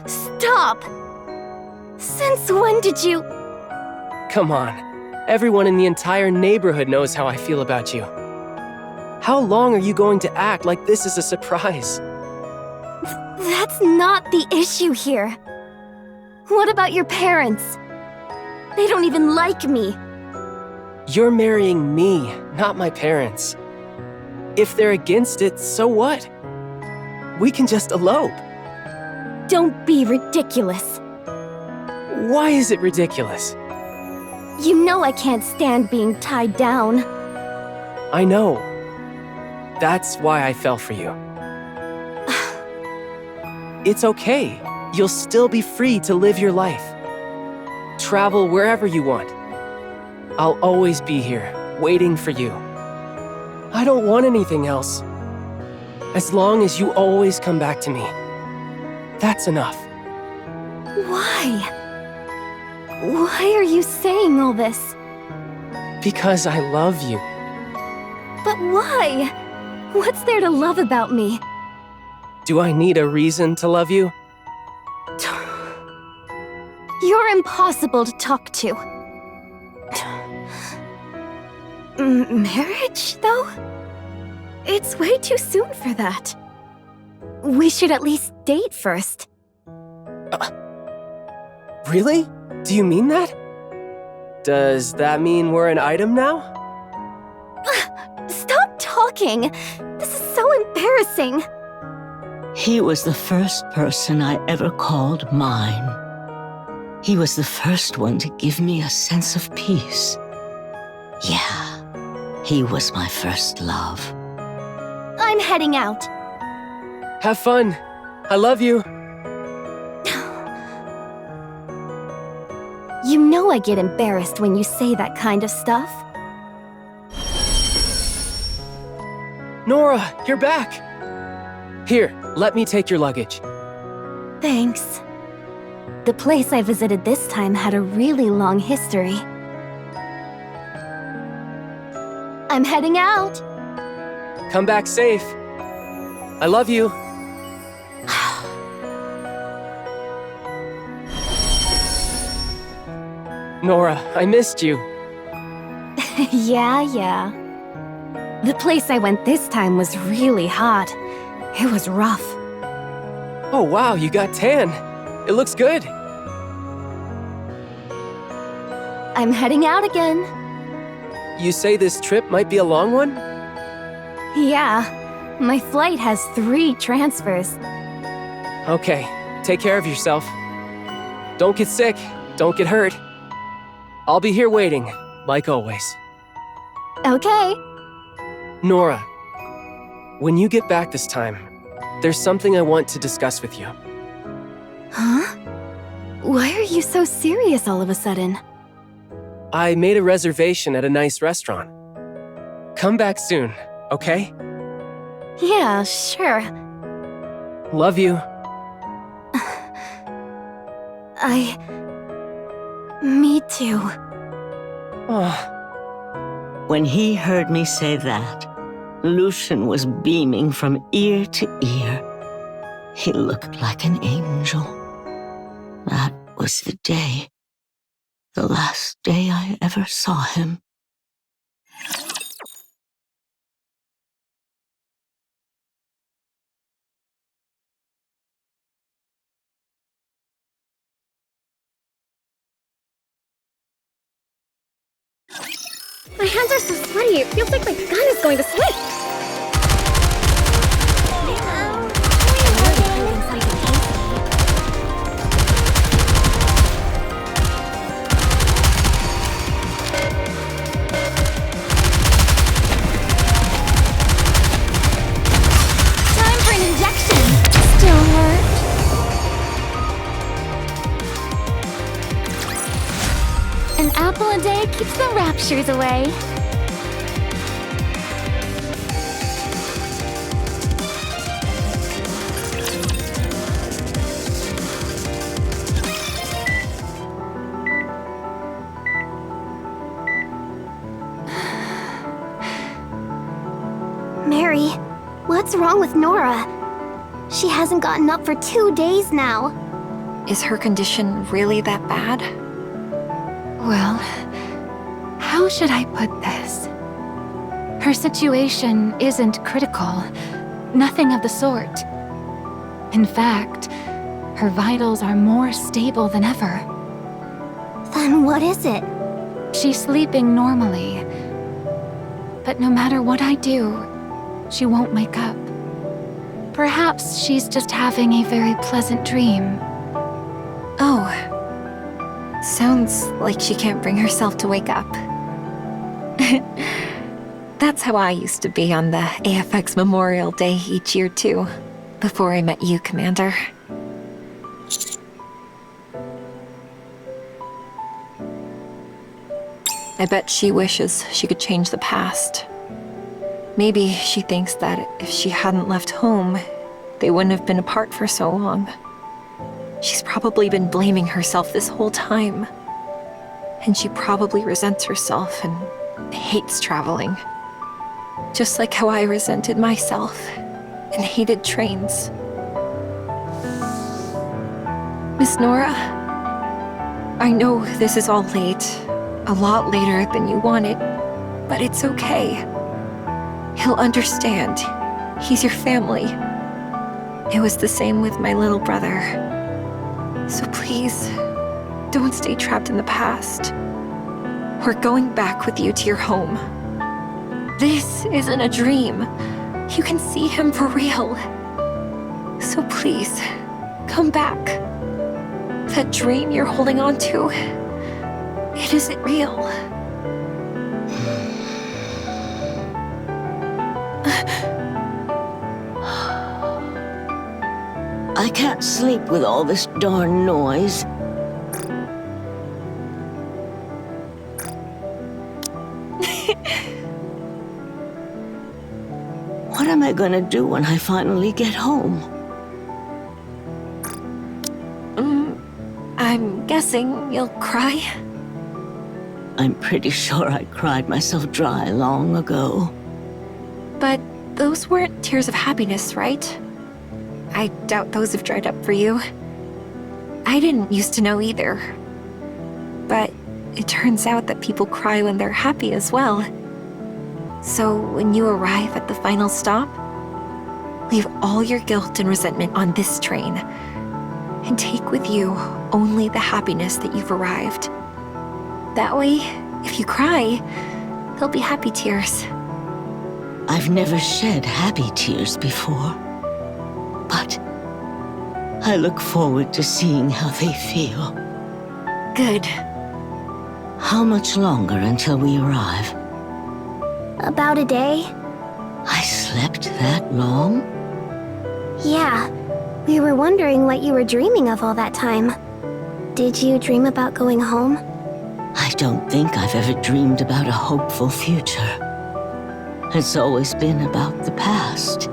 Stop! Since when did you... Come on. Everyone in the entire neighborhood knows how I feel about you. How long are you going to act like this is a surprise? That's not the issue here. What about your parents? They don't even like me. You're marrying me, not my parents. If they're against it, so what? We can just elope. Don't be ridiculous. Why is it ridiculous? You know I can't stand being tied down. I know. That's why I fell for you. It's okay. You'll still be free to live your life. Travel wherever you want. I'll always be here, waiting for you. I don't want anything else. As long as you always come back to me. That's enough. Why? Why are you saying all this? Because I love you. But why? What's there to love about me? Do I need a reason to love you? You're impossible to talk to. Marriage, though? It's way too soon for that. We should at least date first. Really? Do you mean that? Does that mean we're an item now? Stop talking? This is so embarrassing. He was the first person I ever called mine. He was the first one to give me a sense of peace. Yeah, he was my first love. I'm heading out. Have fun. I love you. You know I get embarrassed when you say that kind of stuff. Nora, you're back. Here, let me take your luggage. Thanks. The place I visited this time had a really long history. I'm heading out. Come back safe. I love you. Nora, I missed you. Yeah. The place I went this time was really hot. It was rough. Oh wow, you got tan. It looks good. I'm heading out again. You say this trip might be a long one? Yeah, my flight has 3 transfers. Okay, take care of yourself. Don't get sick, don't get hurt. I'll be here waiting, like always. Okay. Nora, when you get back this time, there's something I want to discuss with you. Huh? Why are you so serious all of a sudden? I made a reservation at a nice restaurant. Come back soon, okay? Yeah, sure. Love you. Me too. Oh, When he heard me say that, Lucian was beaming from ear to ear. He looked like an angel. That was the day. The last day I ever saw him. My hands are so sweaty, it feels like my gun is going to slip. Time for an injection. Still hurt? An apple a day keeps the raptures away. Mary, what's wrong with Nora? She hasn't gotten up for 2 days now. Is her condition really that bad? Well, how should I put this? Her situation isn't critical. Nothing of the sort. In fact, her vitals are more stable than ever. Then what is it? She's sleeping normally. But no matter what I do, she won't wake up. Perhaps she's just having a very pleasant dream. Oh. Sounds like she can't bring herself to wake up. That's how I used to be on the AFX Memorial Day each year too, before I met you, Commander. I bet she wishes she could change the past. Maybe she thinks that if she hadn't left home, they wouldn't have been apart for so long. She's probably been blaming herself this whole time. And she probably resents herself and hates traveling. Just like how I resented myself and hated trains. Miss Nora, I know this is all late, a lot later than you wanted, but it's okay. He'll understand. He's your family. It was the same with my little brother. So please, don't stay trapped in the past. We're going back with you to your home. This isn't a dream. You can see him for real. So please, come back. That dream you're holding on to, it isn't real. I can't sleep with all this darn noise. What am I gonna do when I finally get home? I'm guessing you'll cry. I'm pretty sure I cried myself dry long ago. But those weren't tears of happiness, right? I doubt those have dried up for you. I didn't used to know either. But it turns out that people cry when they're happy as well. So when you arrive at the final stop, leave all your guilt and resentment on this train, and take with you only the happiness that you've arrived. That way, if you cry, they'll be happy tears. I've never shed happy tears before. But I look forward to seeing how they feel. Good. How much longer until we arrive? About a day? I slept that long? Yeah. We were wondering what you were dreaming of all that time. Did you dream about going home? I don't think I've ever dreamed about a hopeful future. It's always been about the past.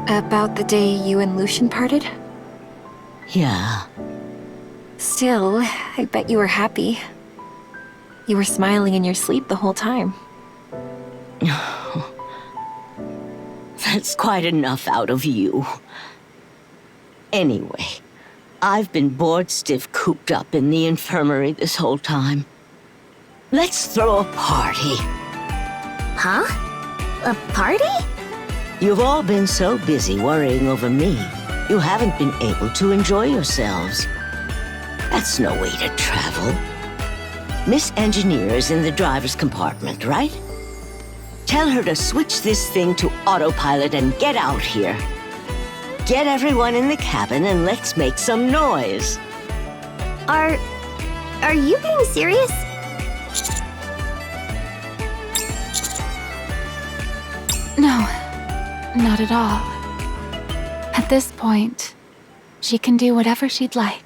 About the day you and Lucian parted? Yeah. Still, I bet you were happy. You were smiling in your sleep the whole time. That's quite enough out of you. Anyway, I've been bored stiff cooped up in the infirmary this whole time. Let's throw a party. Huh? A party? You've all been so busy worrying over me, you haven't been able to enjoy yourselves. That's no way to travel. Miss Engineer is in the driver's compartment, right? Tell her to switch this thing to autopilot and get out here. Get everyone in the cabin and let's make some noise. Are you being serious? No, not at all. At this point, she can do whatever she'd like.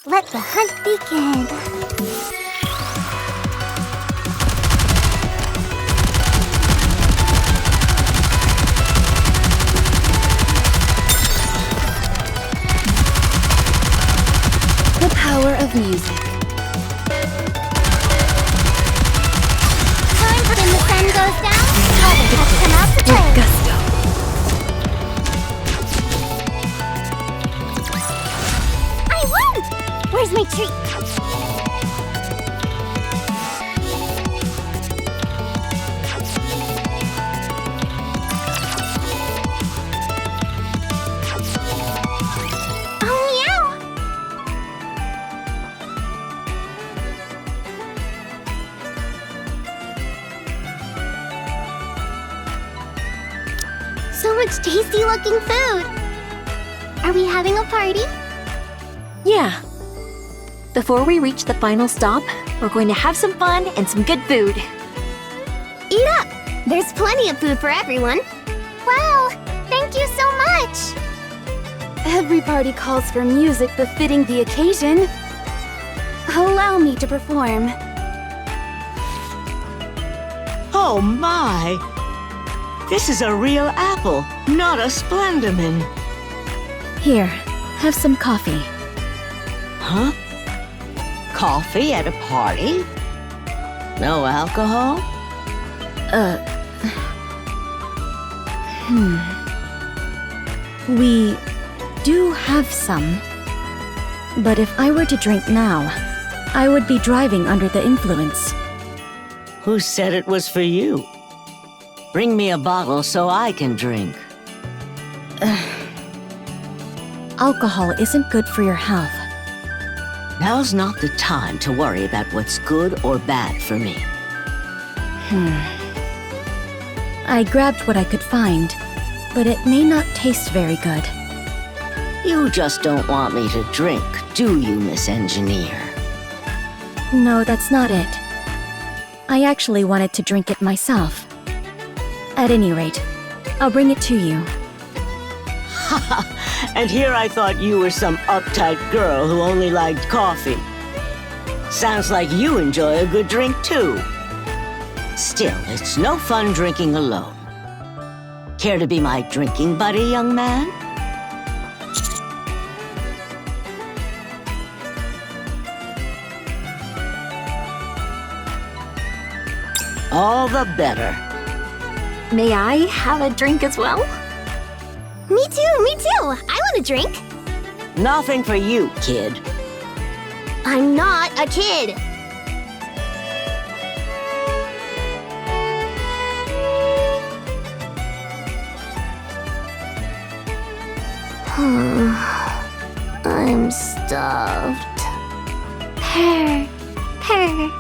Let the hunt begin. The power of music. Time for when the sun goes down. Heaven has come out to play. Gusto. I won! Where's my treat? Oh, meow! So much tasty-looking food! Are we having a party? Yeah. Before we reach the final stop, we're going to have some fun and some good food. Eat up! There's plenty of food for everyone. Wow! Thank you so much! Every party calls for music befitting the occasion. Allow me to perform. Oh my! This is a real apple, not a Splendomin. Here, have some coffee. Huh? Coffee at a party? No alcohol? We do have some. But if I were to drink now, I would be driving under the influence. Who said it was for you? Bring me a bottle so I can drink. Alcohol isn't good for your health. Now's not the time to worry about what's good or bad for me. I grabbed what I could find, but it may not taste very good. You just don't want me to drink, do you, Miss Engineer? No, that's not it. I actually wanted to drink it myself. At any rate, I'll bring it to you. And here I thought you were some uptight girl who only liked coffee. Sounds like you enjoy a good drink, too. Still, it's no fun drinking alone. Care to be my drinking buddy, young man? All the better. May I have a drink as well? Me too, me too. I want a drink. Nothing for you, kid. I'm not a kid. I'm stuffed. Purr, purr.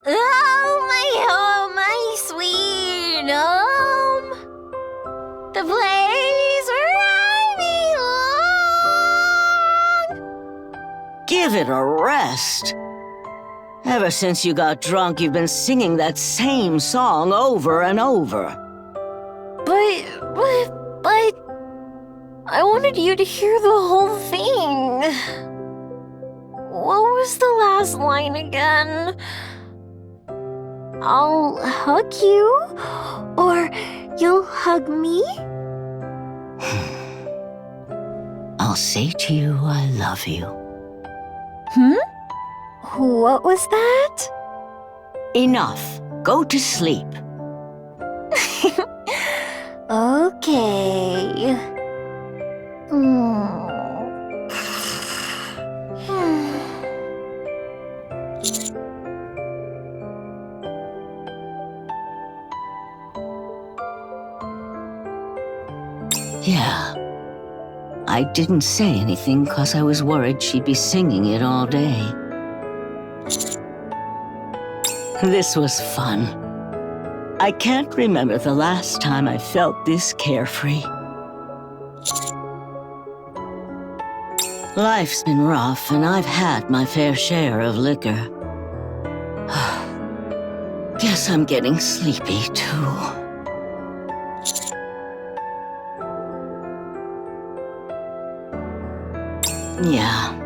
Oh, my sweet home. The place where I belong. Give it a rest. Ever since you got drunk, you've been singing that same song over and over. But I wanted you to hear the whole thing. What was the last line again? I'll hug you, or you'll hug me? I'll say to you, I love you. What was that? Enough. Go to sleep. Okay. Yeah. I didn't say anything because I was worried she'd be singing it all day. This was fun. I can't remember the last time I felt this carefree. Life's been rough, and I've had my fair share of liquor. Guess I'm getting sleepy, too. Yeah.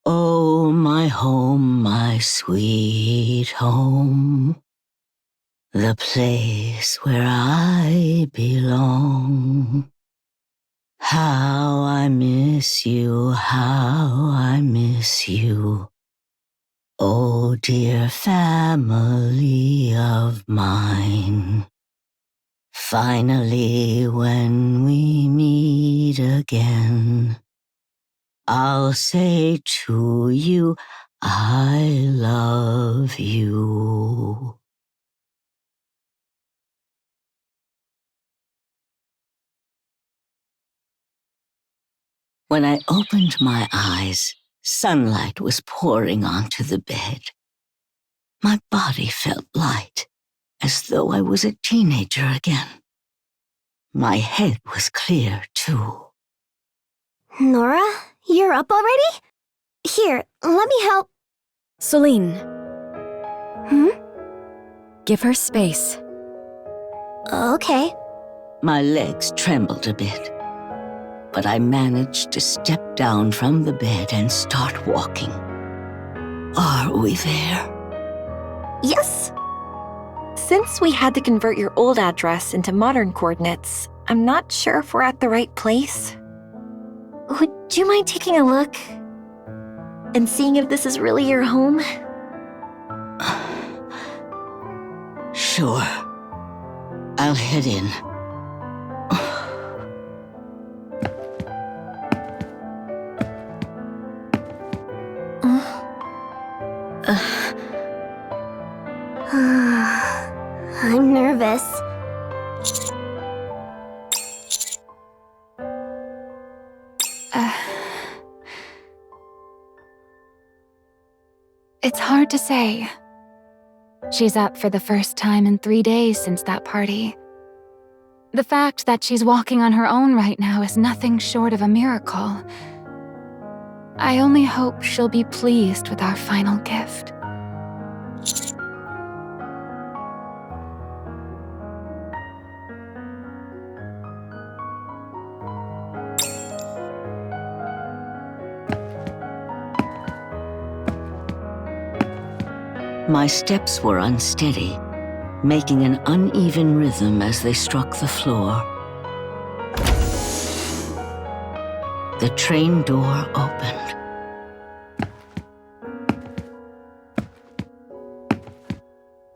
Oh, my home, my sweet home, the place where I belong. How I miss you, how I miss you, oh dear family of mine. Finally, when we meet again, I'll say to you, I love you. When I opened my eyes, sunlight was pouring onto the bed. My body felt light, as though I was a teenager again. My head was clear, too. Nora, you're up already? Here, let me help. Celine. Give her space. Okay. My legs trembled a bit, but I managed to step down from the bed and start walking. Are we there? Yes. Since we had to convert your old address into modern coordinates, I'm not sure if we're at the right place. Would you mind taking a look? And seeing if this is really your home? Sure. I'll head in. I'm nervous. It's hard to say. She's up for the first time in 3 days since that party. The fact that she's walking on her own right now is nothing short of a miracle. I only hope she'll be pleased with our final gift. My steps were unsteady, making an uneven rhythm as they struck the floor. The train door opened.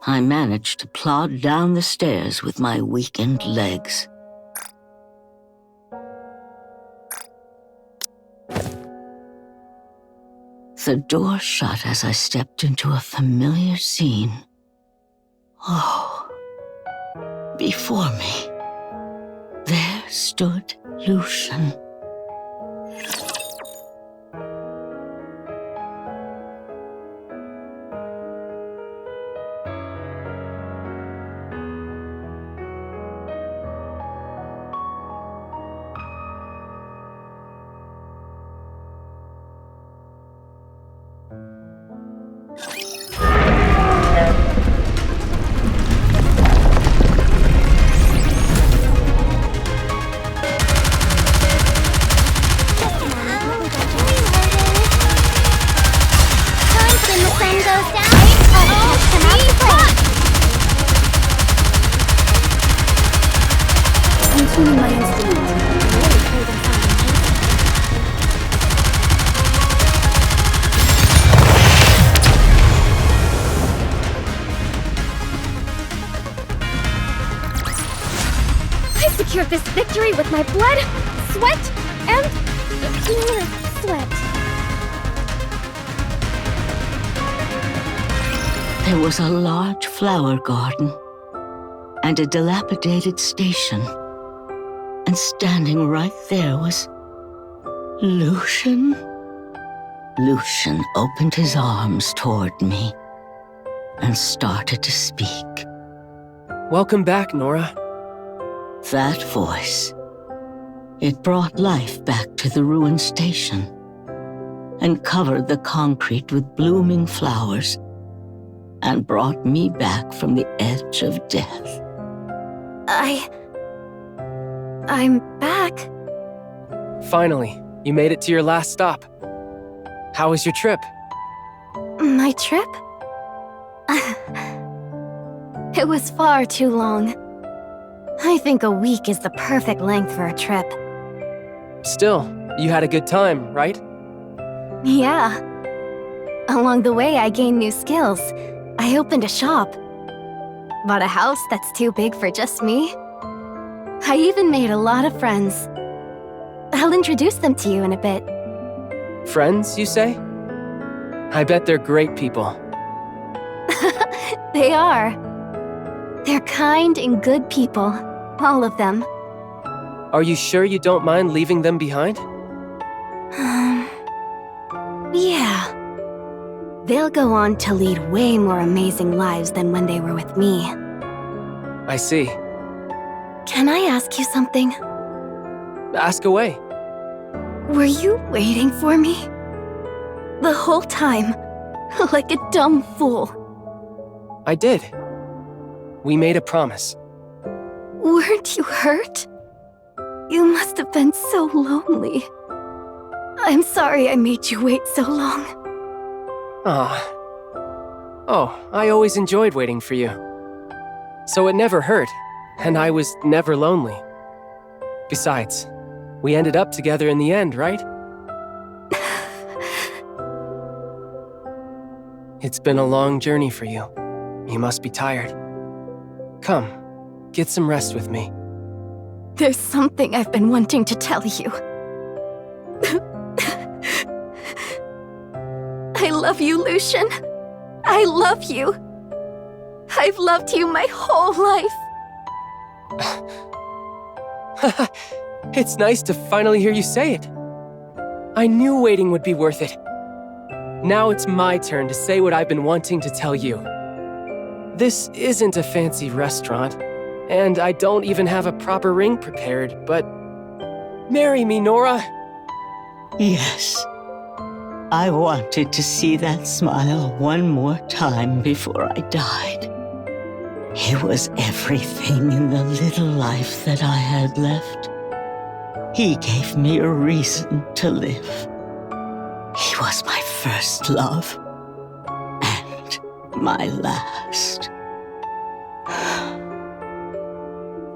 I managed to plod down the stairs with my weakened legs. The door shut as I stepped into a familiar scene. Oh, before me, there stood Lucian. Secured this victory with my blood, sweat, and sweat. There was a large flower garden and a dilapidated station. And standing right there was Lucian. Lucian opened his arms toward me and started to speak. Welcome back, Nora. That voice, it brought life back to the ruined station and covered the concrete with blooming flowers and brought me back from the edge of death. I'm back. Finally, you made it to your last stop. How was your trip? My trip? It was far too long. I think a week is the perfect length for a trip. Still, you had a good time, right? Yeah. Along the way, I gained new skills. I opened a shop. Bought a house that's too big for just me. I even made a lot of friends. I'll introduce them to you in a bit. Friends, you say? I bet they're great people. They are. They're kind and good people. All of them. Are you sure you don't mind leaving them behind? Yeah. They'll go on to lead way more amazing lives than when they were with me. I see. Can I ask you something? Ask away. Were you waiting for me? The whole time, like a dumb fool. I did. We made a promise. Weren't you hurt? You must have been so lonely. I'm sorry I made you wait so long. Ah. Oh, I always enjoyed waiting for you. So it never hurt, and I was never lonely. Besides, we ended up together in the end, right? It's been a long journey for you. You must be tired. Come, get some rest with me. There's something I've been wanting to tell you. I love you, Lucian. I love you. I've loved you my whole life. It's nice to finally hear you say it. I knew waiting would be worth it. Now it's my turn to say what I've been wanting to tell you. This isn't a fancy restaurant, and I don't even have a proper ring prepared, but marry me, Nora. Yes. I wanted to see that smile one more time before I died. It was everything in the little life that I had left. He gave me a reason to live. He was my first love, and my last.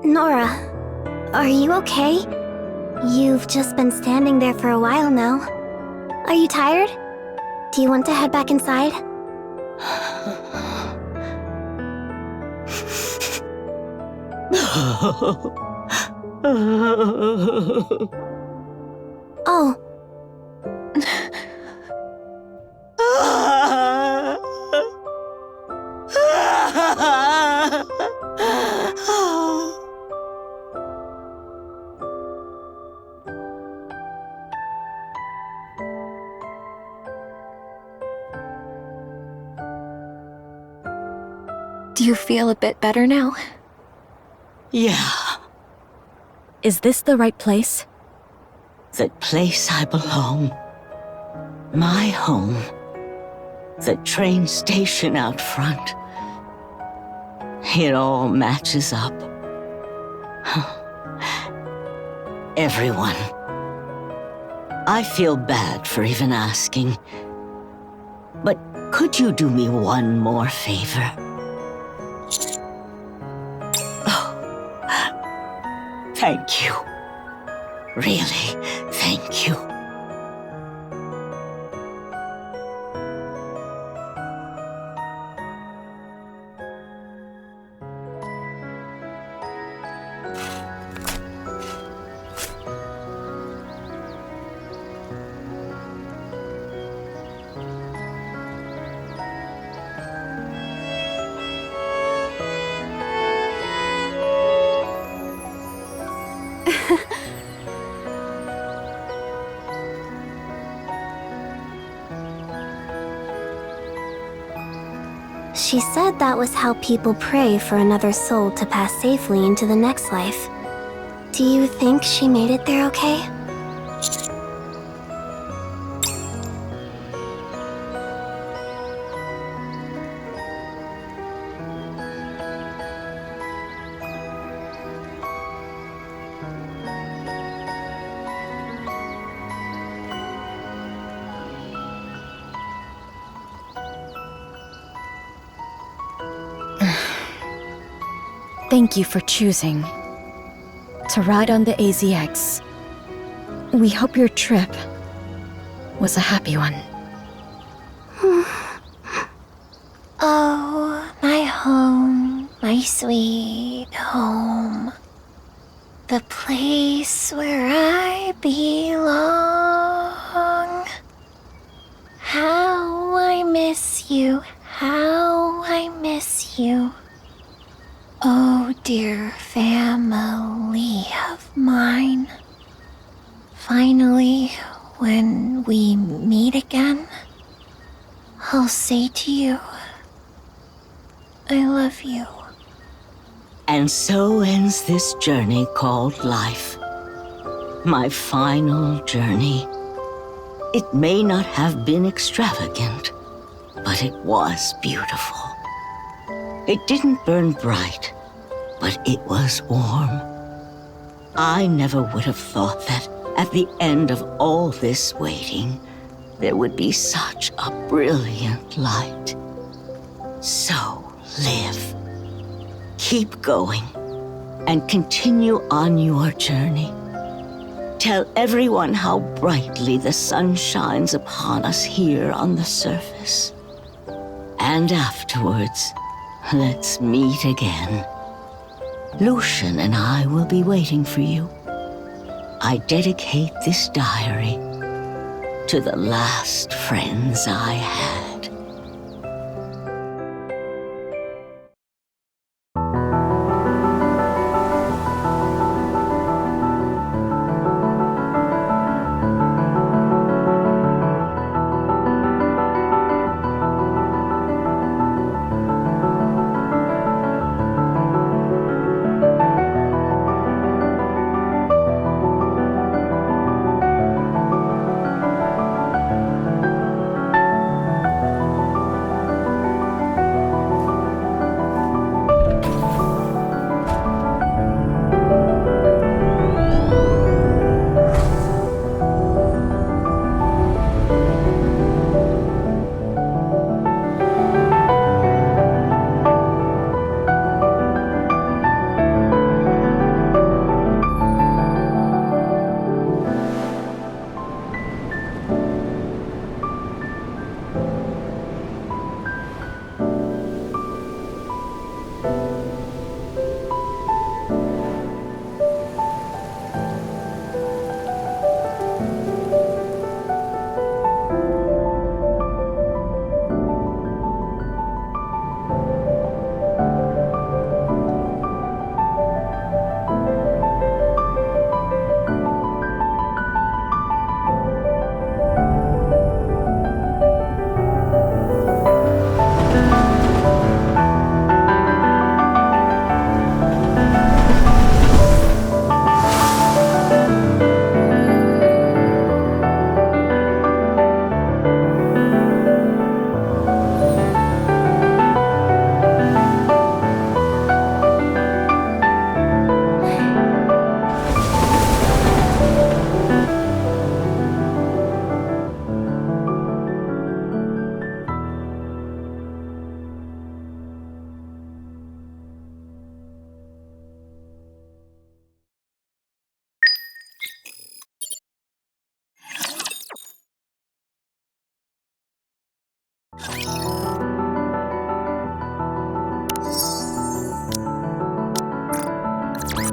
Nora, are you okay? You've just been standing there for a while now. Are you tired? Do you want to head back inside? Oh. Do you feel a bit better now? Yeah, Is this the right place? the place I belong. My home. The train station out front. It all matches up. Everyone. I feel bad for even asking. But could you do me one more favor? Oh, thank you. Really, thank you. She said that was how people pray for another soul to pass safely into the next life. Do you think she made it there okay? Thank you for choosing to ride on the AZX. We hope your trip was a happy one. Oh, my home, my sweet home. The place where I belong. How I miss you, how I miss you. Oh, dear family of mine. Finally, when we meet again, I'll say to you, I love you. And so ends this journey called life. My final journey. It may not have been extravagant, but it was beautiful. It didn't burn bright, but it was warm. I never would have thought that at the end of all this waiting, there would be such a brilliant light. So live. Keep going and continue on your journey. Tell everyone how brightly the sun shines upon us here on the surface. And afterwards, let's meet again. Lucian and I will be waiting for you. I dedicate this diary to the last friends I had.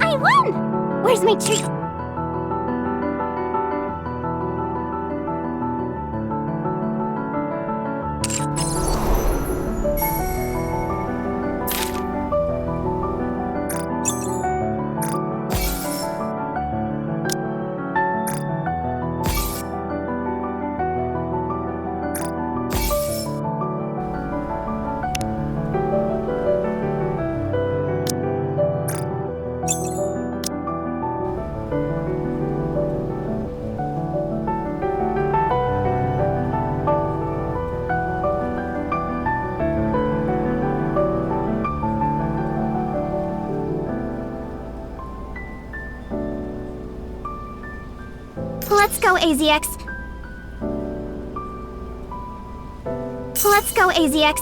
I won! Where's my treat? Let's go, AZX. Let's go, AZX.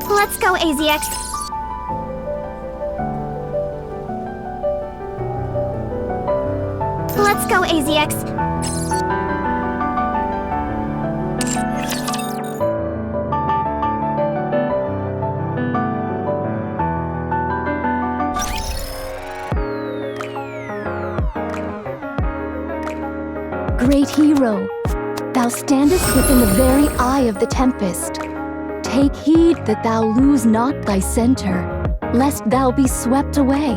Let's go, AZX. Let's go, AZX. Great hero, thou standest within the very eye of the tempest. Take heed that thou lose not thy center, lest thou be swept away.